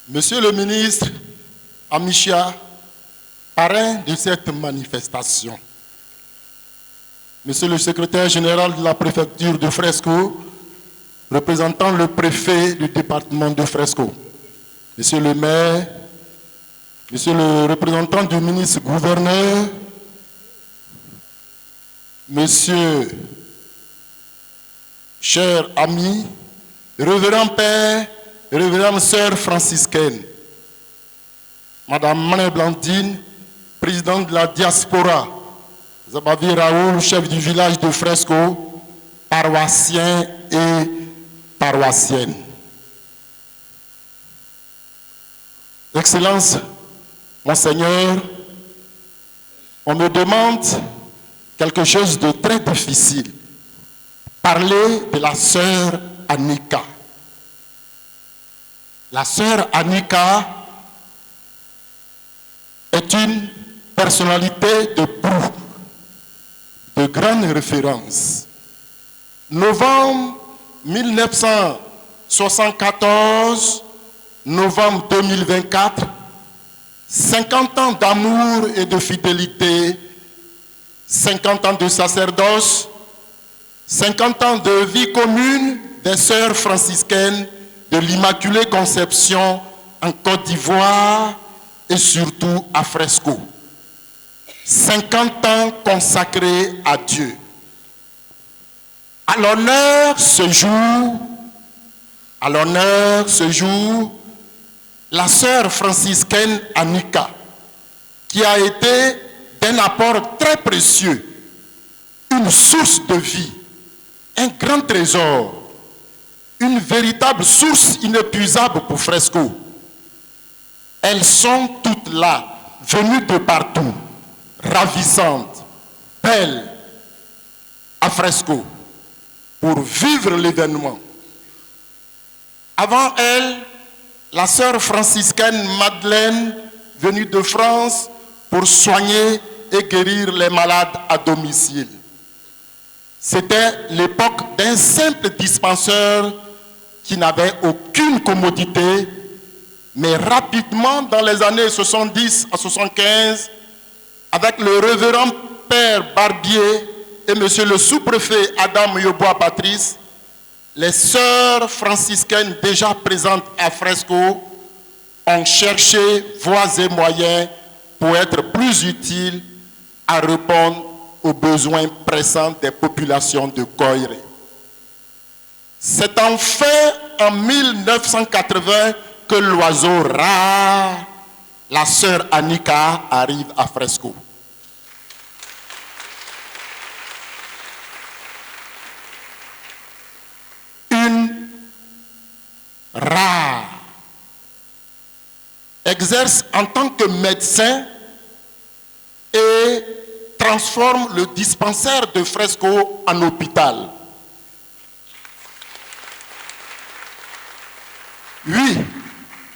Monsieur le ministre Amichia, parrain de cette manifestation. Monsieur le secrétaire général de la préfecture de Fresco, représentant le préfet du département de Fresco. Monsieur le maire, monsieur le représentant du ministre gouverneur, monsieur, chers amis, révérend père, révérende sœur franciscaine, madame Mané Blandine, présidente de la diaspora, Zabavi Raoul, chef du village de Fresco, paroissien et paroissienne. Excellence, Monseigneur, on me demande quelque chose de très difficile. Parler de la sœur Annika. La sœur Annika est une personnalité de proue, de grande référence. Novembre 1974, novembre 2024, 50 ans d'amour et de fidélité, 50 ans de sacerdoce, 50 ans de vie commune des sœurs franciscaines de l'Immaculée Conception en Côte d'Ivoire et surtout à Fresco. 50 ans consacrés à Dieu. À l'honneur ce jour, la sœur franciscaine Annika, qui a été d'un apport très précieux, une source de vie, un grand trésor, une véritable source inépuisable pour Fresco. Elles sont toutes là, venues de partout, ravissantes, belles, à Fresco, pour vivre l'événement. Avant elle, la sœur franciscaine Madeleine, venue de France pour soigner et guérir les malades à domicile. C'était l'époque d'un simple dispenseur qui n'avait aucune commodité, mais rapidement, dans les années 70 à 75, avec le révérend père Barbier et monsieur le sous-préfet Adam Yoboa Patrice, les sœurs franciscaines déjà présentes à Fresco ont cherché voies et moyens pour être plus utiles à répondre aux besoins pressants des populations de Koiré. C'est enfin en 1980 que l'oiseau rare, la sœur Annika, arrive à Fresco. Une rare exerce en tant que médecin et transforme le dispensaire de Fresco en hôpital. Oui,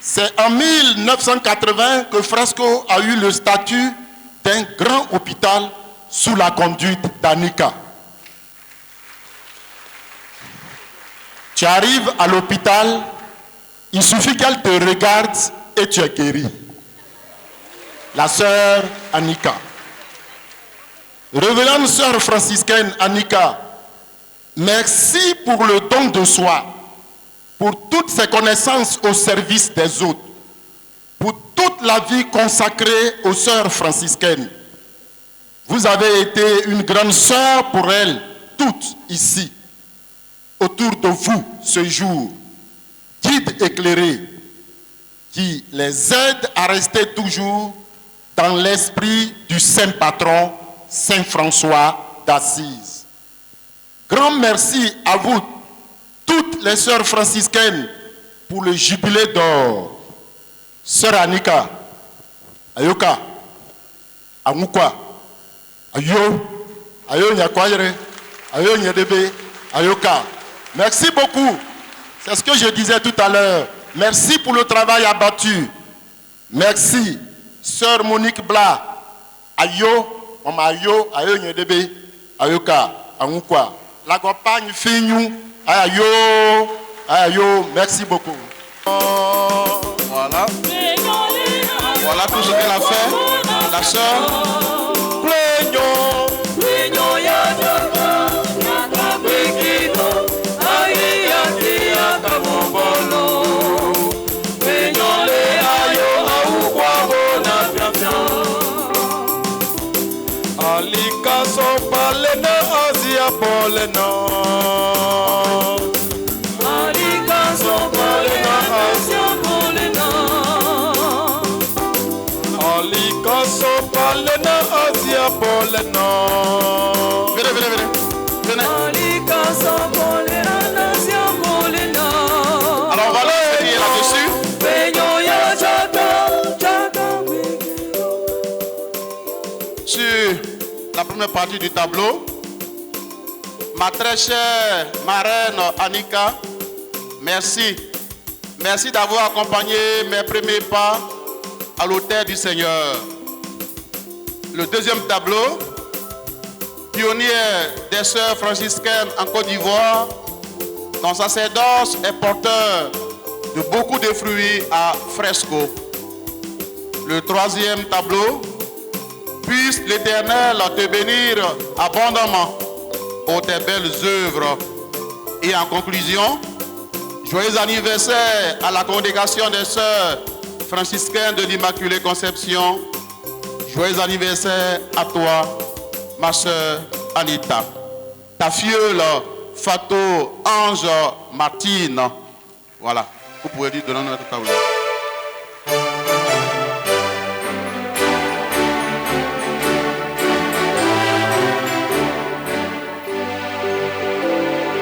c'est en 1980 que Fresco a eu le statut d'un grand hôpital sous la conduite d'Annika. Tu arrives à l'hôpital, il suffit qu'elle te regarde et tu es guéri. La sœur Annika. Révérende sœur franciscaine Annika, merci pour le don de soi, pour toutes ses connaissances au service des autres, pour toute la vie consacrée aux sœurs franciscaines. Vous avez été une grande sœur pour elles, toutes ici, autour de vous ce jour, guide éclairé, qui les aide à rester toujours dans l'esprit du saint patron, Saint François d'Assise. Grand merci à vous, toutes les sœurs franciscaines, pour le jubilé d'or. Sœur Annika, Ayoka, Amukwa, Ayo Nyakwayere, Ayo Nyedebe, Ayoka. Merci beaucoup. C'est ce que je disais tout à l'heure. Merci pour le travail abattu. Merci, Sœur Monique Bla. Ayo, maman ayo, ayo nyedebe, ayoka, angukwa. La compagne Fignou, ayo, ayo, merci beaucoup. Voilà. Voilà tout ce qu'elle a fait, la sœur. Alika so palena Asia polena. Alika so palena Asia polena. Alika so palena Asia polena. Venez, venez, venez. Venez. Alika so polena Asia polena. Alors on va le prier là-dessus. Sur la première partie du tableau, ma très chère marraine Annika, merci. Merci d'avoir accompagné mes premiers pas à l'autel du Seigneur. Le deuxième tableau, pionnière des sœurs franciscaines en Côte d'Ivoire, dont sacerdoce est porteur de beaucoup de fruits à fresco. Le troisième tableau, puisse l'Éternel te bénir abondamment pour tes belles œuvres. Et en conclusion, joyeux anniversaire à la congrégation des sœurs franciscaines de l'Immaculée Conception. Joyeux anniversaire à toi, ma sœur Anita. Ta filleule, Fato Ange Martine. Voilà, vous pouvez lui donner notre tableau.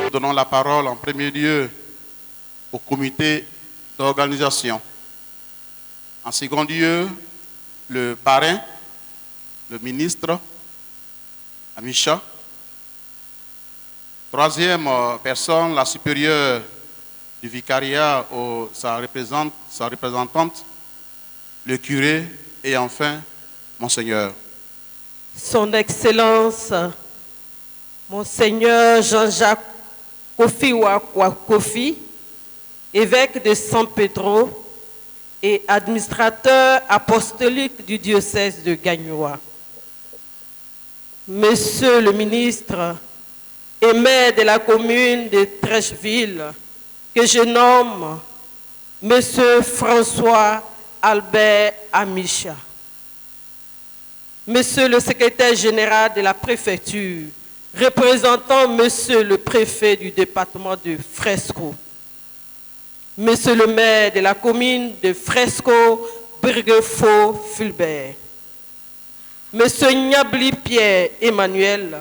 Donnons la parole en premier lieu au comité d'organisation. En second lieu, le parrain, le ministre, Amisha. Troisième personne, la supérieure du vicariat, sa représentante, le curé et enfin, Monseigneur. Son Excellence, Monseigneur Jean-Jacques Kofi Wakwa Kofi, évêque de San Pedro et administrateur apostolique du diocèse de Gagnoa. Monsieur le ministre et maire de la commune de Trècheville, que je nomme Monsieur François Albert Amisha. Monsieur le secrétaire général de la préfecture, représentant Monsieur le préfet du département de Fresco, Monsieur le maire de la commune de Fresco, Birgefaux-Fulbert, Monsieur Niabli Pierre Emmanuel,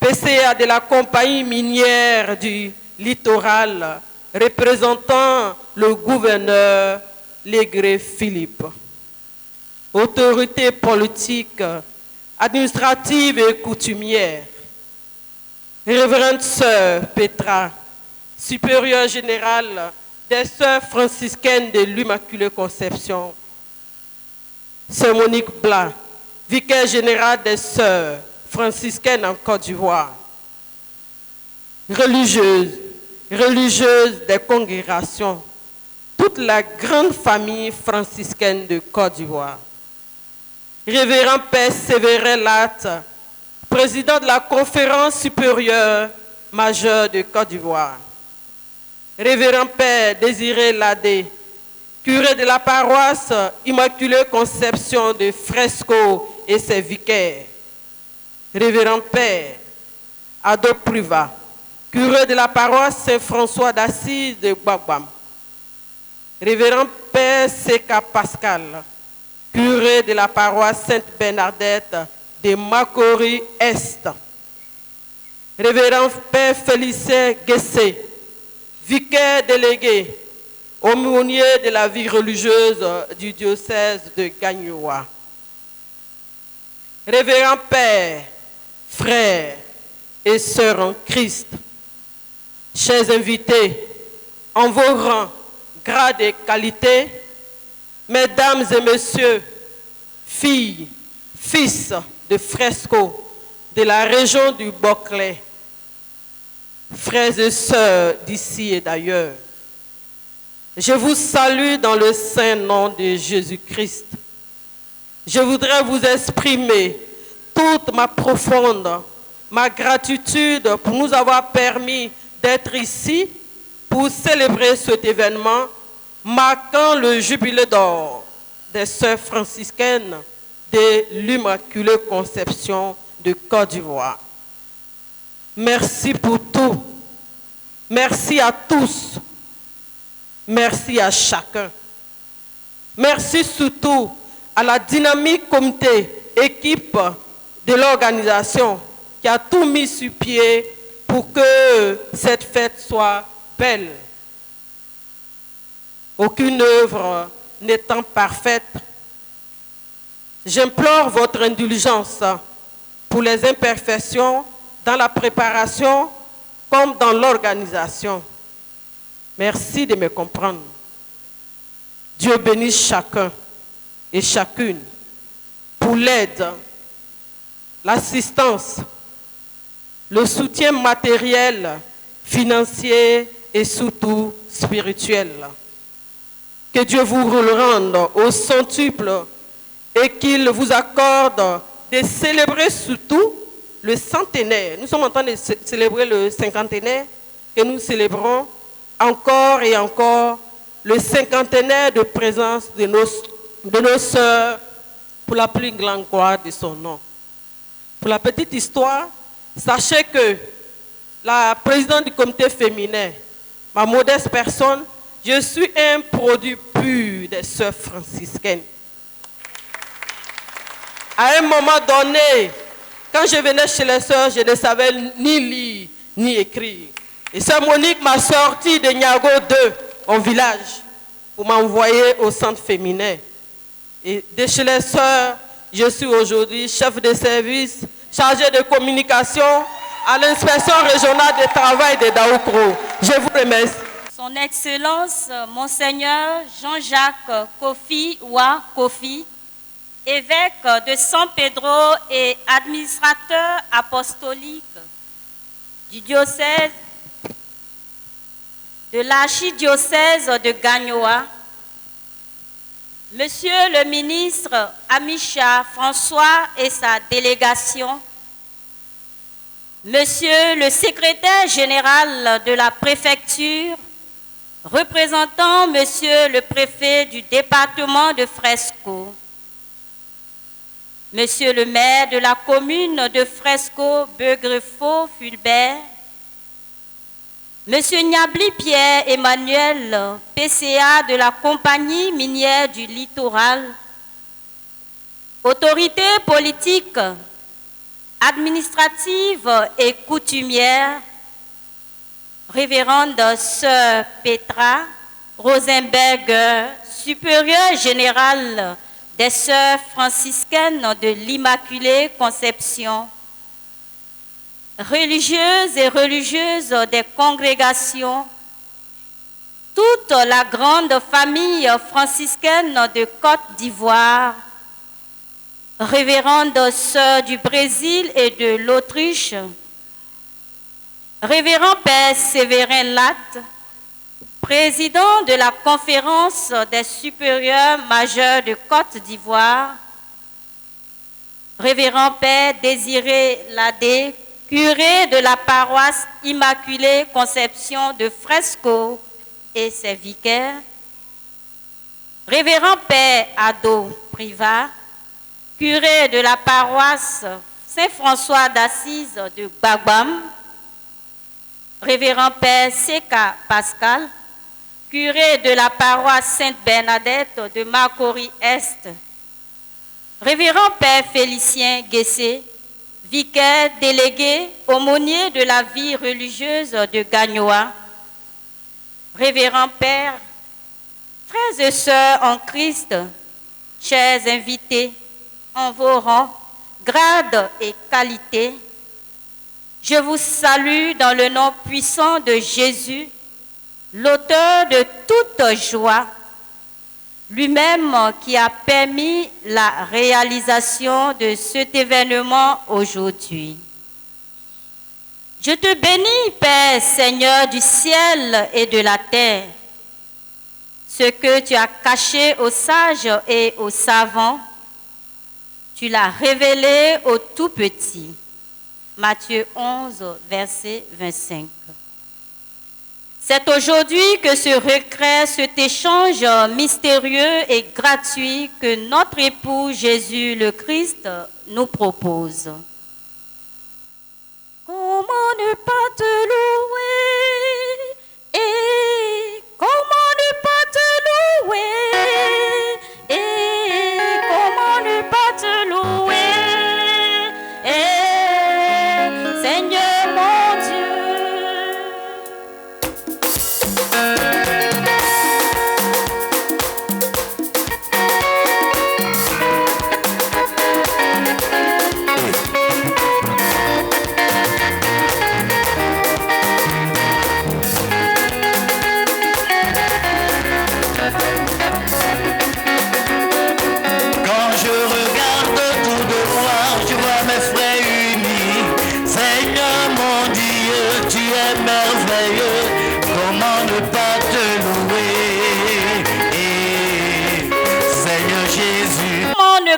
PCA de la compagnie minière du littoral, représentant le gouverneur Légré Philippe, autorités politiques, administratives et coutumières, Révérende Sœur Petra, supérieure générale des Sœurs franciscaines de l'Immaculée Conception, Sœur Monique Bla, vicaire général des Sœurs franciscaines en Côte d'Ivoire, religieuses des congrégations, toute la grande famille franciscaine de Côte d'Ivoire, Révérend Père Sévérin Latte, président de la conférence supérieure majeure de Côte d'Ivoire, Révérend Père Désiré Ladé, curé de la paroisse Immaculée Conception de Fresco et ses vicaires, Révérend Père Ado Priva, curé de la paroisse Saint-François d'Assise de Gbagwam, Révérend Père Seka Pascal, curé de la paroisse Sainte-Bernadette de Makori-Est, Révérend Père Félicien Guessé, vicaire délégué, aumônier de la vie religieuse du diocèse de Gagnoa, Révérend Père, frères et sœurs en Christ, chers invités, en vos rangs, grades et qualités, mesdames et messieurs, filles, fils de Fresco, de la région du Boclé, frères et sœurs d'ici et d'ailleurs, je vous salue dans le saint nom de Jésus-Christ. Je voudrais vous exprimer toute ma gratitude pour nous avoir permis d'être ici pour célébrer cet événement marquant le jubilé d'or des sœurs franciscaines de l'Immaculée Conception de Côte d'Ivoire. Merci pour tout. Merci à tous. Merci à chacun. Merci surtout à la dynamique comité, équipe de l'organisation qui a tout mis sur pied pour que cette fête soit belle. Aucune œuvre n'étant parfaite, j'implore votre indulgence pour les imperfections dans la préparation comme dans l'organisation. Merci de me comprendre. Dieu bénisse chacun et chacune pour l'aide, l'assistance, le soutien matériel, financier et surtout spirituel. Que Dieu vous le rende au centuple et qu'il vous accorde de célébrer surtout le centenaire. Nous sommes en train de célébrer le cinquantenaire et nous célébrons encore et encore le cinquantenaire de présence de nos sœurs pour la plus grande gloire de son nom. Pour la petite histoire, sachez que la présidente du comité féminin, ma modeste personne, je suis un produit pur des sœurs franciscaines. À un moment donné, quand je venais chez les sœurs, je ne savais ni lire ni écrire. Et sœur Monique m'a sorti de Niago 2, au village, pour m'envoyer au centre féminin. Et de chez les sœurs, je suis aujourd'hui chef de service, chargé de communication à l'inspection régionale du travail de Daoukro. Je vous remercie. Son Excellence, Monseigneur Jean-Jacques Kofi Wa Kofi, évêque de San Pedro et administrateur apostolique du diocèse de l'archidiocèse de Gagnoa, Monsieur le ministre Amicha François et sa délégation, Monsieur le secrétaire général de la préfecture, représentant Monsieur le préfet du département de Fresco, Monsieur le maire de la commune de Fresco, Begrefo-Fulbert, Monsieur Niabli Pierre-Emmanuel, PCA de la compagnie minière du littoral, autorités politiques, administratives et coutumières, Révérende Sœur Petra Rosenberger, supérieure générale des Sœurs franciscaines de l'Immaculée Conception, religieuses et religieuses des congrégations, toute la grande famille franciscaine de Côte d'Ivoire, révérendes sœurs du Brésil et de l'Autriche, révérend Père Séverin Latte, président de la conférence des supérieurs majeurs de Côte d'Ivoire, révérend Père Désiré Ladé, curé de la paroisse Immaculée Conception de Fresco et ses vicaires, révérend Père Ado Privat, curé de la paroisse Saint-François d'Assise de Bagbam, révérend Père Seka Pascal, curé de la paroisse Sainte-Bernadette de Makori-Est, révérend Père Félicien Guessé, vicaire délégué aumônier de la vie religieuse de Gagnoa, révérend Père, frères et sœurs en Christ, chers invités, en vos rangs, grades et qualités, je vous salue dans le nom puissant de Jésus, l'auteur de toute joie, lui-même qui a permis la réalisation de cet événement aujourd'hui. Je te bénis, Père Seigneur du ciel et de la terre, ce que tu as caché aux sages et aux savants, tu l'as révélé aux tout petits. Matthieu 11, verset 25. C'est aujourd'hui que se recrée cet échange mystérieux et gratuit que notre époux Jésus le Christ nous propose. Comment ne pas te louer et comment ne pas te louer et comment ne pas te louer et Seigneur mon Dieu.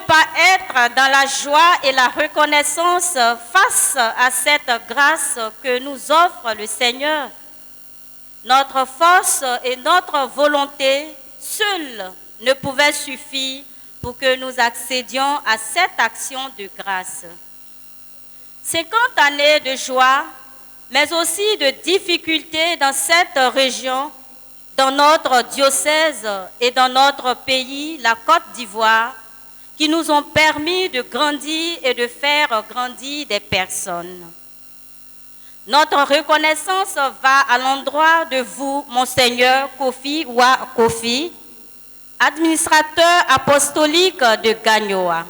Pas être dans la joie et la reconnaissance face à cette grâce que nous offre le Seigneur. Notre force et notre volonté seules ne pouvaient suffire pour que nous accédions à cette action de grâce. 50 années de joie, mais aussi de difficultés dans cette région, dans notre diocèse et dans notre pays, la Côte d'Ivoire, qui nous ont permis de grandir et de faire grandir des personnes. Notre reconnaissance va à l'endroit de vous, Monseigneur Kofi Wa Kofi, administrateur apostolique de Gagnoa.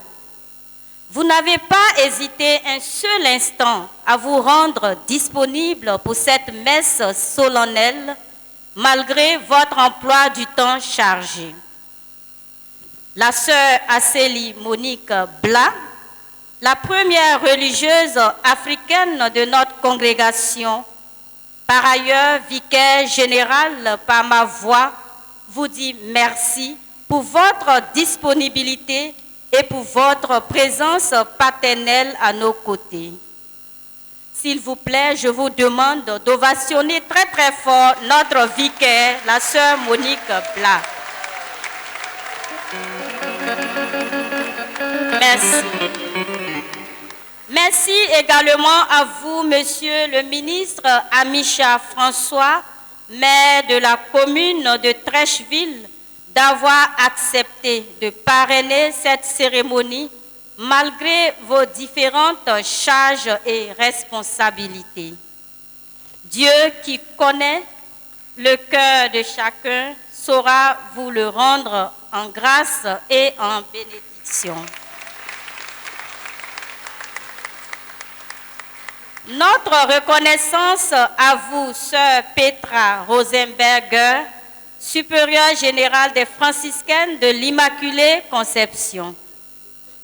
Vous n'avez pas hésité un seul instant à vous rendre disponible pour cette messe solennelle, malgré votre emploi du temps chargé. La sœur Acélie Monique Bla, la première religieuse africaine de notre congrégation, par ailleurs vicaire général par ma voix, vous dit merci pour votre disponibilité et pour votre présence paternelle à nos côtés. S'il vous plaît, je vous demande d'ovationner très très fort notre vicaire, la sœur Monique Bla. Merci. Merci également à vous, Monsieur le ministre Amicha François, maire de la commune de Trècheville, d'avoir accepté de parrainer cette cérémonie malgré vos différentes charges et responsabilités. Dieu qui connaît le cœur de chacun saura vous le rendre en grâce et en bénédiction. Notre reconnaissance à vous, sœur Petra Rosenberger, supérieure générale des franciscaines de l'Immaculée Conception.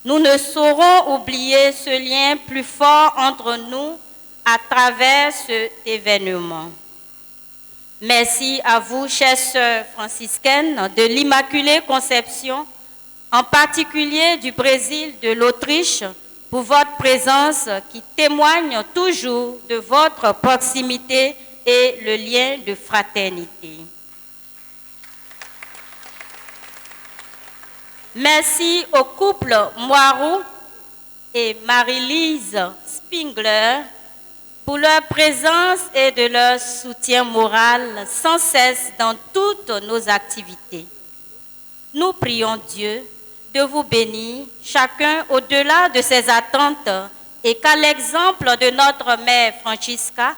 Nous ne saurons oublier ce lien plus fort entre nous à travers cet événement. Merci à vous, chères sœurs franciscaines de l'Immaculée Conception, en particulier du Brésil, de l'Autriche, pour votre présence qui témoigne toujours de votre proximité et le lien de fraternité. Merci au couple Moirou et Marie-Lise Spingler pour leur présence et de leur soutien moral sans cesse dans toutes nos activités. Nous prions Dieu de vous bénir, chacun au-delà de ses attentes, et qu'à l'exemple de notre mère Francisca,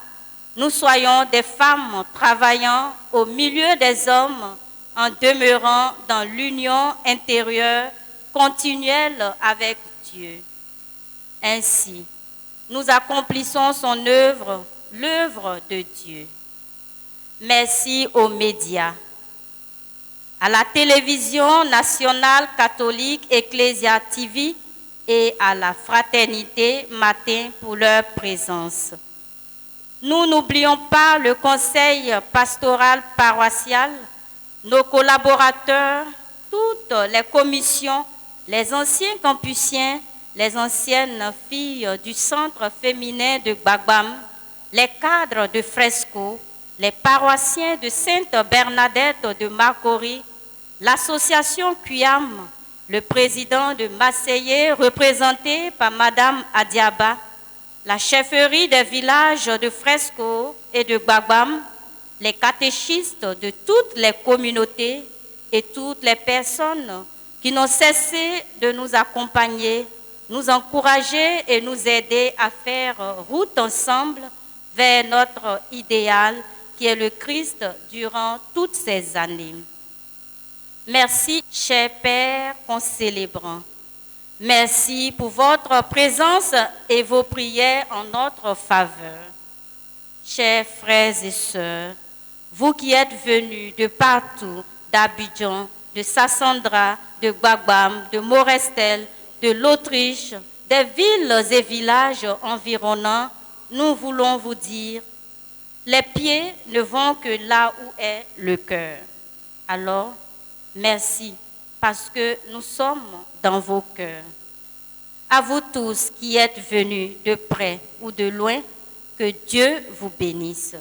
nous soyons des femmes travaillant au milieu des hommes en demeurant dans l'union intérieure continuelle avec Dieu. Ainsi, nous accomplissons son œuvre, l'œuvre de Dieu. Merci aux médias, à la télévision nationale catholique Ecclesia TV et à la Fraternité Matin pour leur présence. Nous n'oublions pas le conseil pastoral paroissial, nos collaborateurs, toutes les commissions, les anciens campusiens, les anciennes filles du centre féminin de Gbagbam, les cadres de Fresco, les paroissiens de Sainte-Bernadette de Makori, l'association Kuyam, le président de Masseyé, représenté par Madame Adiaba, la chefferie des villages de Fresco et de Gbagbam, les catéchistes de toutes les communautés et toutes les personnes qui n'ont cessé de nous accompagner, nous encourager et nous aider à faire route ensemble vers notre idéal qui est le Christ durant toutes ces années. Merci, chers pères concélébrants. Merci pour votre présence et vos prières en notre faveur. Chers frères et sœurs, vous qui êtes venus de partout, d'Abidjan, de Sassandra, de Gbagbam, de Morestel, de l'Autriche, des villes et villages environnants, nous voulons vous dire, les pieds ne vont que là où est le cœur. Alors, merci, parce que nous sommes dans vos cœurs. À vous tous qui êtes venus de près ou de loin, que Dieu vous bénisse.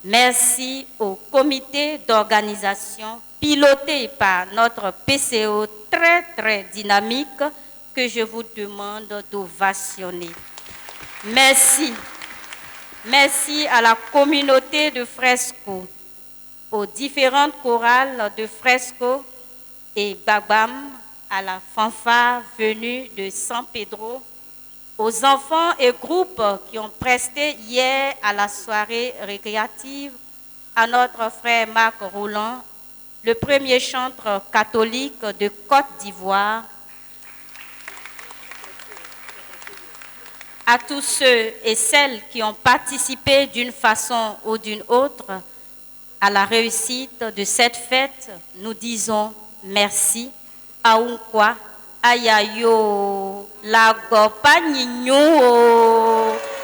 Merci au comité d'organisation piloté par notre PCO très dynamique que je vous demande d'ovationner. Merci. Merci à la communauté de Fresco, aux différentes chorales de Fresco et Gbagbam, à la fanfare venue de San Pedro, aux enfants et groupes qui ont presté hier à la soirée récréative, à notre frère Marc Roland, le premier chantre catholique de Côte d'Ivoire, à tous ceux et celles qui ont participé d'une façon ou d'une autre à la réussite de cette fête, nous disons merci. Aounkwa, Ayayo, Lagopagninyo,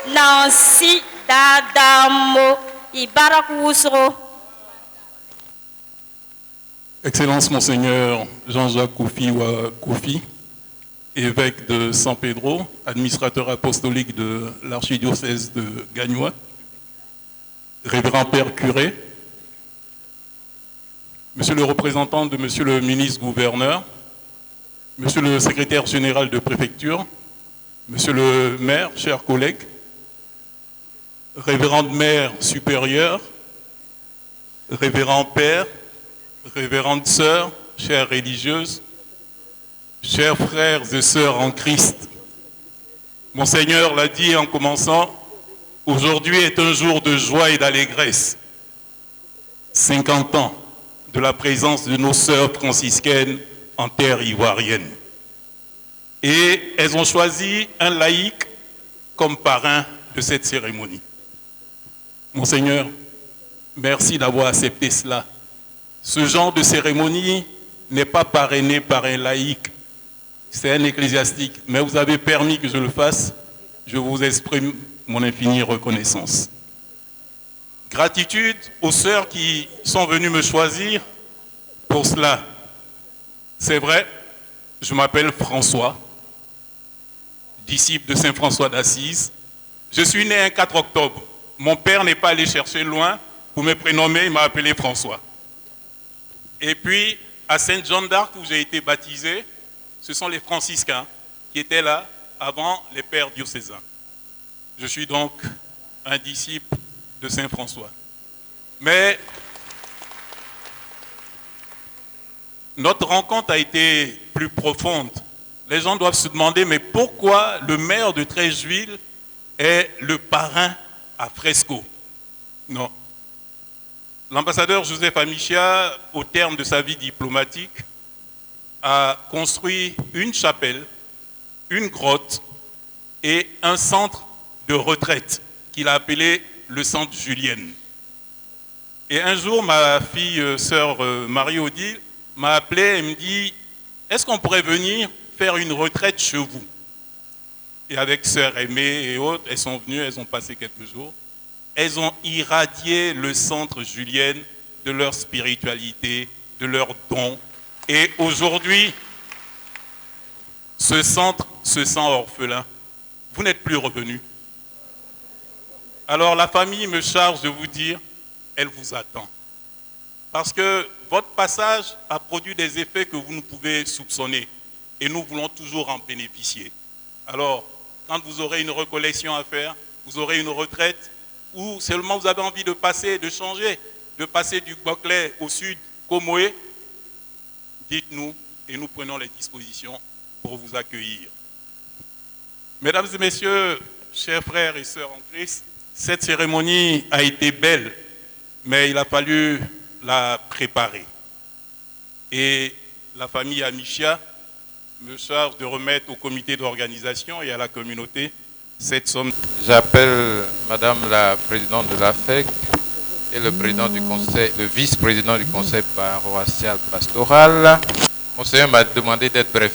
Nancy, Dadamo, Ibarakousro. Excellence Monseigneur Jean-Jacques Kofi, évêque de San Pedro, administrateur apostolique de l'archidiocèse de Gagnois, révérend père curé, monsieur le représentant de monsieur le ministre-gouverneur, monsieur le secrétaire général de préfecture, monsieur le maire, chers collègues, révérende mère supérieure, révérend père, révérende sœur, chères religieuses, chers frères et sœurs en Christ. Monseigneur l'a dit en commençant, aujourd'hui est un jour de joie et d'allégresse. 50 ans de la présence de nos sœurs franciscaines en terre ivoirienne. Et elles ont choisi un laïc comme parrain de cette cérémonie. Monseigneur, merci d'avoir accepté cela. Ce genre de cérémonie n'est pas parrainé par un laïc, c'est un ecclésiastique, mais vous avez permis que je le fasse. Je vous exprime mon infinie reconnaissance. Gratitude aux sœurs qui sont venues me choisir pour cela. C'est vrai, je m'appelle François, disciple de Saint François d'Assise. Je suis né un 4 octobre. Mon père n'est pas allé chercher loin pour me prénommer, il m'a appelé François. Et puis, à Sainte-Jeanne d'Arc, où j'ai été baptisé, ce sont les franciscains qui étaient là avant les pères diocésains. Je suis donc un disciple de Saint François. Mais notre rencontre a été plus profonde. Les gens doivent se demander, mais pourquoi le maire de Treichville est le parrain à Fresco? Non. L'ambassadeur Joseph Amichia, au terme de sa vie diplomatique, a construit une chapelle, une grotte et un centre de retraite qu'il a appelé le centre Julienne. Et un jour, ma fille, sœur Marie-Odile, m'a appelé et me dit, est-ce qu'on pourrait venir faire une retraite chez vous? Et avec sœur Aimée et autres, elles sont venues, elles ont passé quelques jours. Elles ont irradié le centre Julienne de leur spiritualité, de leurs dons. Et aujourd'hui, ce centre se sent orphelin. Vous n'êtes plus revenus. Alors la famille me charge de vous dire, elle vous attend. Parce que votre passage a produit des effets que vous ne pouvez soupçonner. Et nous voulons toujours en bénéficier. Alors, quand vous aurez une recollection à faire, vous aurez une retraite, ou seulement vous avez envie de passer, de changer, de passer du Boclet au sud, Komoé, dites-nous et nous prenons les dispositions pour vous accueillir. Mesdames et messieurs, chers frères et sœurs en Christ, cette cérémonie a été belle, mais il a fallu la préparer. Et la famille Amichia me charge de remettre au comité d'organisation et à la communauté cette somme. J'appelle Madame la présidente de la FEC et le président du conseil, le vice-président du conseil paroissial pastoral. Monseigneur m'a demandé d'être bref.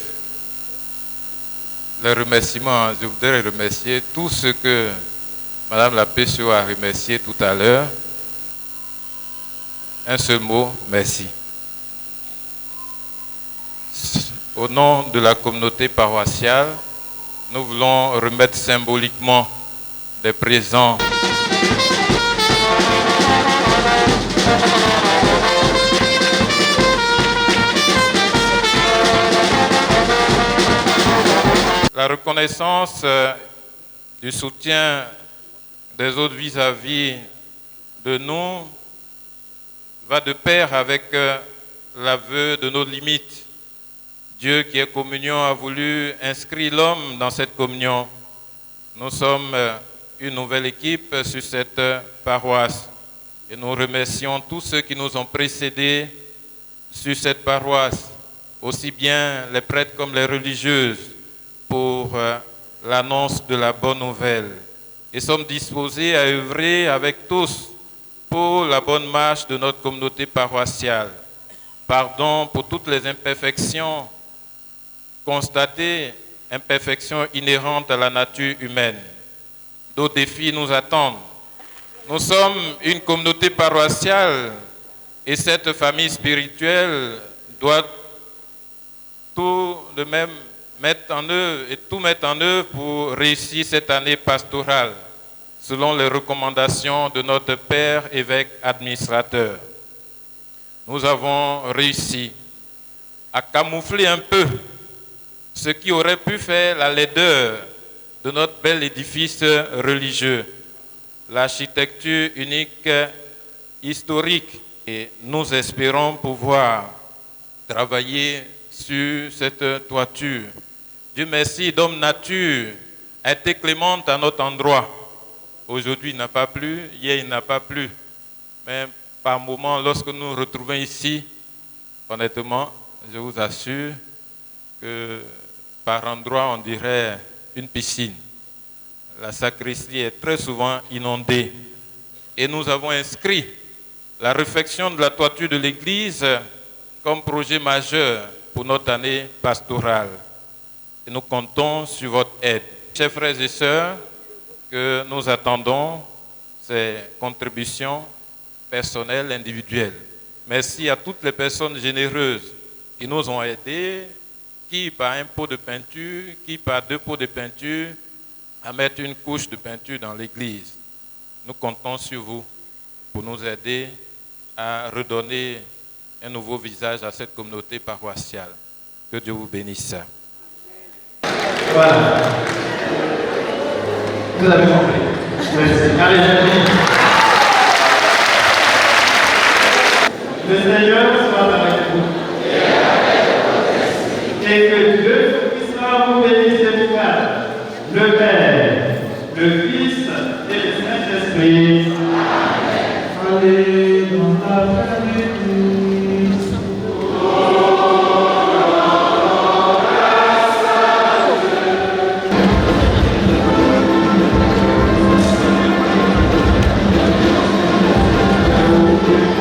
Les remerciements, je voudrais remercier tous ceux que Madame la PCO a remercié tout à l'heure. Un seul mot, merci. Au nom de la communauté paroissiale, nous voulons remettre symboliquement des présents. La reconnaissance du soutien des autres vis-à-vis de nous va de pair avec l'aveu de nos limites. Dieu qui est communion a voulu inscrire l'homme dans cette communion. Nous sommes une nouvelle équipe sur cette paroisse et nous remercions tous ceux qui nous ont précédés sur cette paroisse, aussi bien les prêtres comme les religieuses, pour l'annonce de la bonne nouvelle. Et sommes disposés à œuvrer avec tous pour la bonne marche de notre communauté paroissiale. Pardon pour toutes les imperfections constatées, imperfections inhérentes à la nature humaine. D'autres défis nous attendent. Nous sommes une communauté paroissiale et cette famille spirituelle doit tout de même mettre en œuvre pour réussir cette année pastorale, selon les recommandations de notre Père évêque administrateur. Nous avons réussi à camoufler un peu ce qui aurait pu faire la laideur de notre bel édifice religieux, l'architecture unique historique. Et nous espérons pouvoir travailler sur cette toiture. Dieu merci, Dom Nature a été clémente à notre endroit. Aujourd'hui, il n'a pas plu, hier, il n'a pas plu. Mais par moment, lorsque nous nous retrouvons ici, honnêtement, je vous assure que par endroit, on dirait une piscine. La sacristie est très souvent inondée. Et nous avons inscrit la réfection de la toiture de l'église comme projet majeur pour notre année pastorale. Et nous comptons sur votre aide. Chers frères et sœurs, que nous attendons ces contributions personnelles, individuelles. Merci à toutes les personnes généreuses qui nous ont aidés, qui par un pot de peinture, qui par 2 pots de peinture, à mettre une couche de peinture dans l'église. Nous comptons sur vous pour nous aider à redonner un nouveau visage à cette communauté paroissiale. Que Dieu vous bénisse. Voilà. Vous avez compris. Merci. Allez, le Seigneur soit avec vous. Et que Dieu Tout-Puissant vous bénisse et vous garde. Le Père, le Fils et le Saint-Esprit. Allez dans la paix de Christ. Grâce à Dieu.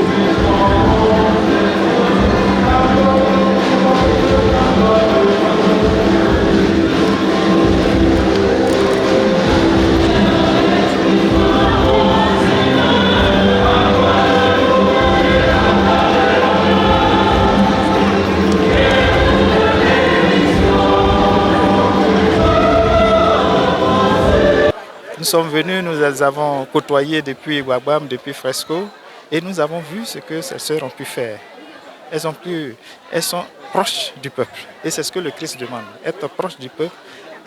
Nous sommes venus, nous les avons côtoyés depuis Ouagbam, depuis Fresco, et nous avons vu ce que ces sœurs ont pu faire. Elles sont proches du peuple. Et c'est ce que le Christ demande. Être proche du peuple,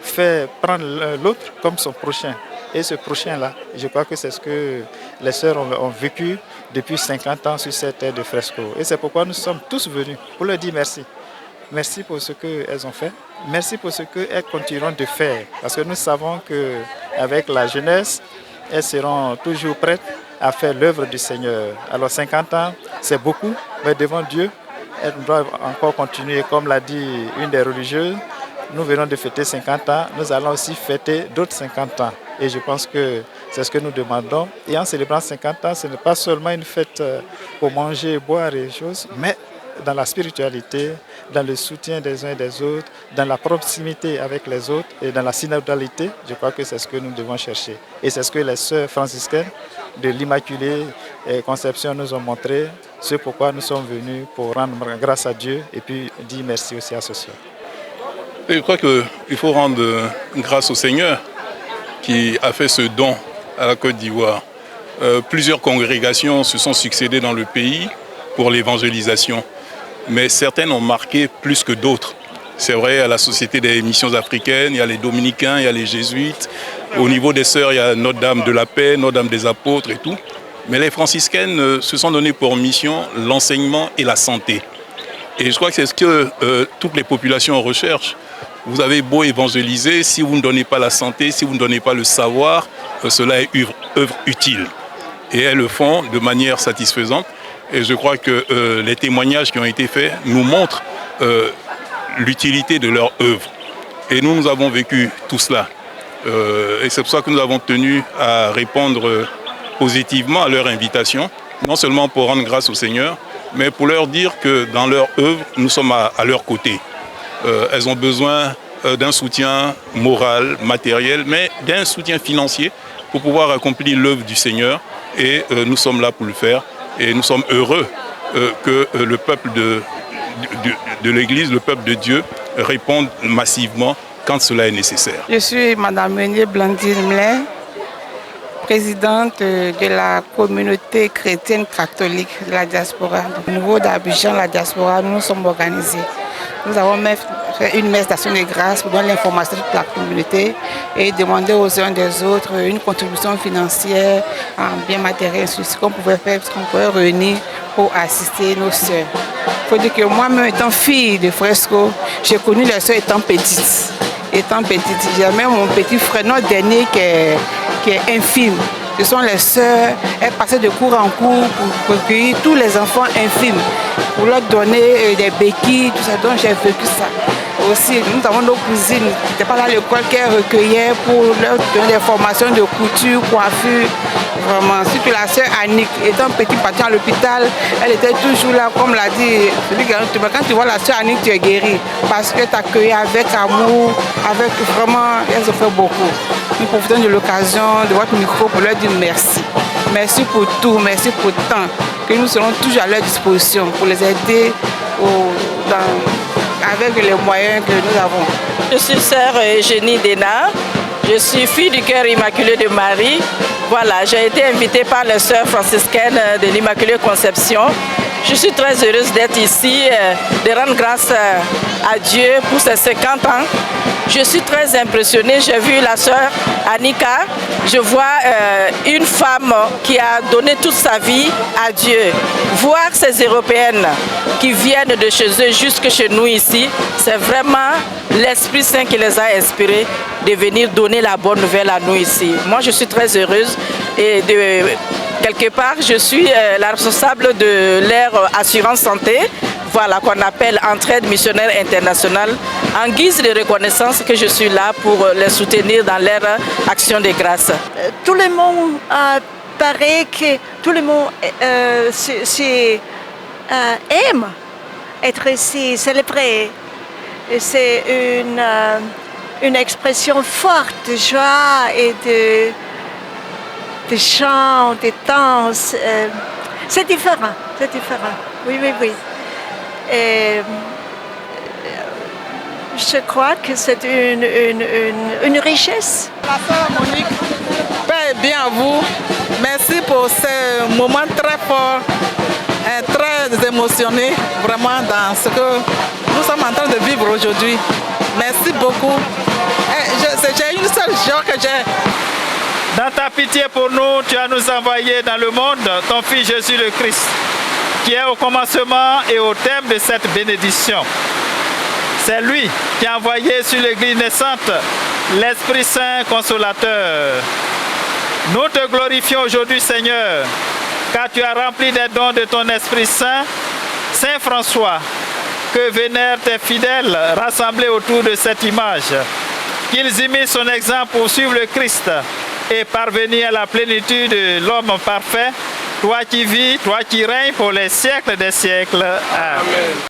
faire prendre l'autre comme son prochain. Et ce prochain-là, je crois que c'est ce que les sœurs ont vécu depuis 50 ans sur cette terre de Fresco. Et c'est pourquoi nous sommes tous venus pour leur dire merci. Merci pour ce qu'elles ont fait. Merci pour ce qu'elles continueront de faire. Parce que nous savons qu'avec la jeunesse, elles seront toujours prêtes à faire l'œuvre du Seigneur. Alors 50 ans, c'est beaucoup, mais devant Dieu, elles doivent encore continuer. Comme l'a dit une des religieuses, nous venons de fêter 50 ans, nous allons aussi fêter d'autres 50 ans. Et je pense que c'est ce que nous demandons. Et en célébrant 50 ans, ce n'est pas seulement une fête pour manger, boire et choses, mais dans la spiritualité, dans le soutien des uns et des autres, dans la proximité avec les autres et dans la synodalité, je crois que c'est ce que nous devons chercher. Et c'est ce que les sœurs franciscaines de l'Immaculée Conception nous ont montré, ce pourquoi nous sommes venus pour rendre grâce à Dieu et puis dire merci aussi à ce soeur. Je crois qu'il faut rendre grâce au Seigneur qui a fait ce don à la Côte d'Ivoire. Plusieurs congrégations se sont succédées dans le pays pour l'évangélisation, mais certaines ont marqué plus que d'autres. C'est vrai, à la Société des missions africaines, il y a les dominicains, il y a les jésuites. Au niveau des sœurs, il y a Notre-Dame de la Paix, Notre-Dame des Apôtres et tout. Mais les franciscaines se sont données pour mission l'enseignement et la santé. Et je crois que c'est ce que toutes les populations recherchent. Vous avez beau évangéliser, si vous ne donnez pas la santé, si vous ne donnez pas le savoir, cela est œuvre utile. Et elles le font de manière satisfaisante. Et je crois que les témoignages qui ont été faits nous montrent l'utilité de leur œuvre. Et nous avons vécu tout cela. Et c'est pour ça que nous avons tenu à répondre positivement à leur invitation, non seulement pour rendre grâce au Seigneur, mais pour leur dire que dans leur œuvre, nous sommes à leur côté. Elles ont besoin d'un soutien moral, matériel, mais d'un soutien financier pour pouvoir accomplir l'œuvre du Seigneur. Et nous sommes là pour le faire. Et nous sommes heureux que le peuple de l'Église, le peuple de Dieu, réponde massivement quand cela est nécessaire. Je suis Madame Meunier Blandine Mlin, présidente de la communauté chrétienne catholique de la diaspora. Au niveau d'Abidjan, la diaspora, nous sommes organisés. Nous avons fait une messe d'action de grâce pour donner l'information de toute la communauté et demander aux uns des autres une contribution financière en biens matériels, ce qu'on pouvait faire, ce qu'on pouvait réunir pour assister nos sœurs. Il faut dire que moi-même, étant fille de Fresco, j'ai connu les sœurs étant petites. J'ai même mon petit frère, notre dernier, qui est infime. Ce sont les sœurs, elles passaient de cours en cours pour recueillir tous les enfants infimes, pour leur donner des béquilles, tout ça. Donc j'ai vécu ça. Aussi, nous avons nos cousines qui n'étaient pas là à l'école, qu'elles recueillaient pour leur donner des formations de couture, coiffure. Vraiment, surtout la sœur Annick, étant petite partie à l'hôpital, elle était toujours là, comme l'a dit celui qui quand tu vois la sœur Annick, tu es guéri. Parce que tu accueilles avec amour, avec vraiment, elles ont fait beaucoup. Nous profitons de l'occasion de votre micro pour leur dire merci. Merci pour tout, merci pour tant, que nous serons toujours à leur disposition pour les aider avec les moyens que nous avons. Je suis sœur Eugénie Dénard, je suis fille du cœur immaculé de Marie. Voilà, j'ai été invitée par les sœurs franciscaines de l'Immaculée Conception. Je suis très heureuse d'être ici, de rendre grâce à Dieu pour ces 50 ans. Je suis très impressionnée, j'ai vu la sœur Annika, je vois une femme qui a donné toute sa vie à Dieu. Voir ces Européennes qui viennent de chez eux jusque chez nous ici, c'est vraiment l'Esprit Saint qui les a inspirés de venir donner la bonne nouvelle à nous ici. Moi, je suis très heureuse et quelque part, je suis la responsable de leur assurance santé, voilà, qu'on appelle Entraide Missionnaire Internationale, en guise de reconnaissance que je suis là pour les soutenir dans leur action de grâce. Tout le monde paraît que tout le monde aime être ici, célébré. C'est une expression forte de joie et de chants, de danse. C'est différent, c'est différent. Oui, oui, oui. Et je crois que c'est une richesse. La sœur Monique bien à vous. Merci pour ce moment très fort, très émotionné, vraiment dans ce que nous sommes en train de vivre aujourd'hui. Merci beaucoup. J'ai une seule joie que j'ai. Dans ta pitié pour nous, tu as nous envoyé dans le monde ton Fils Jésus le Christ, qui est au commencement et au terme de cette bénédiction. C'est lui qui a envoyé sur l'Église naissante l'Esprit Saint consolateur. Nous te glorifions aujourd'hui, Seigneur, car tu as rempli des dons de ton Esprit Saint, Saint François, que vénèrent tes fidèles rassemblés autour de cette image. Qu'ils imitent son exemple pour suivre le Christ et parvenir à la plénitude de l'homme parfait, toi qui vis, toi qui règnes pour les siècles des siècles. Amen.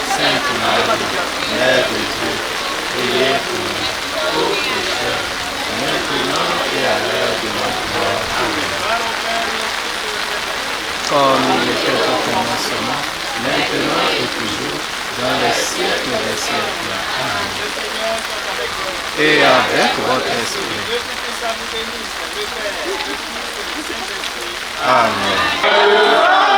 Sainte Marie, Mère de Dieu, priez pour nous, ô pécheurs, maintenant et à l'heure de notre mort. Amen. Comme il était au commencement, maintenant et toujours, dans les siècles des siècles. Amen. Et avec votre esprit. Amen.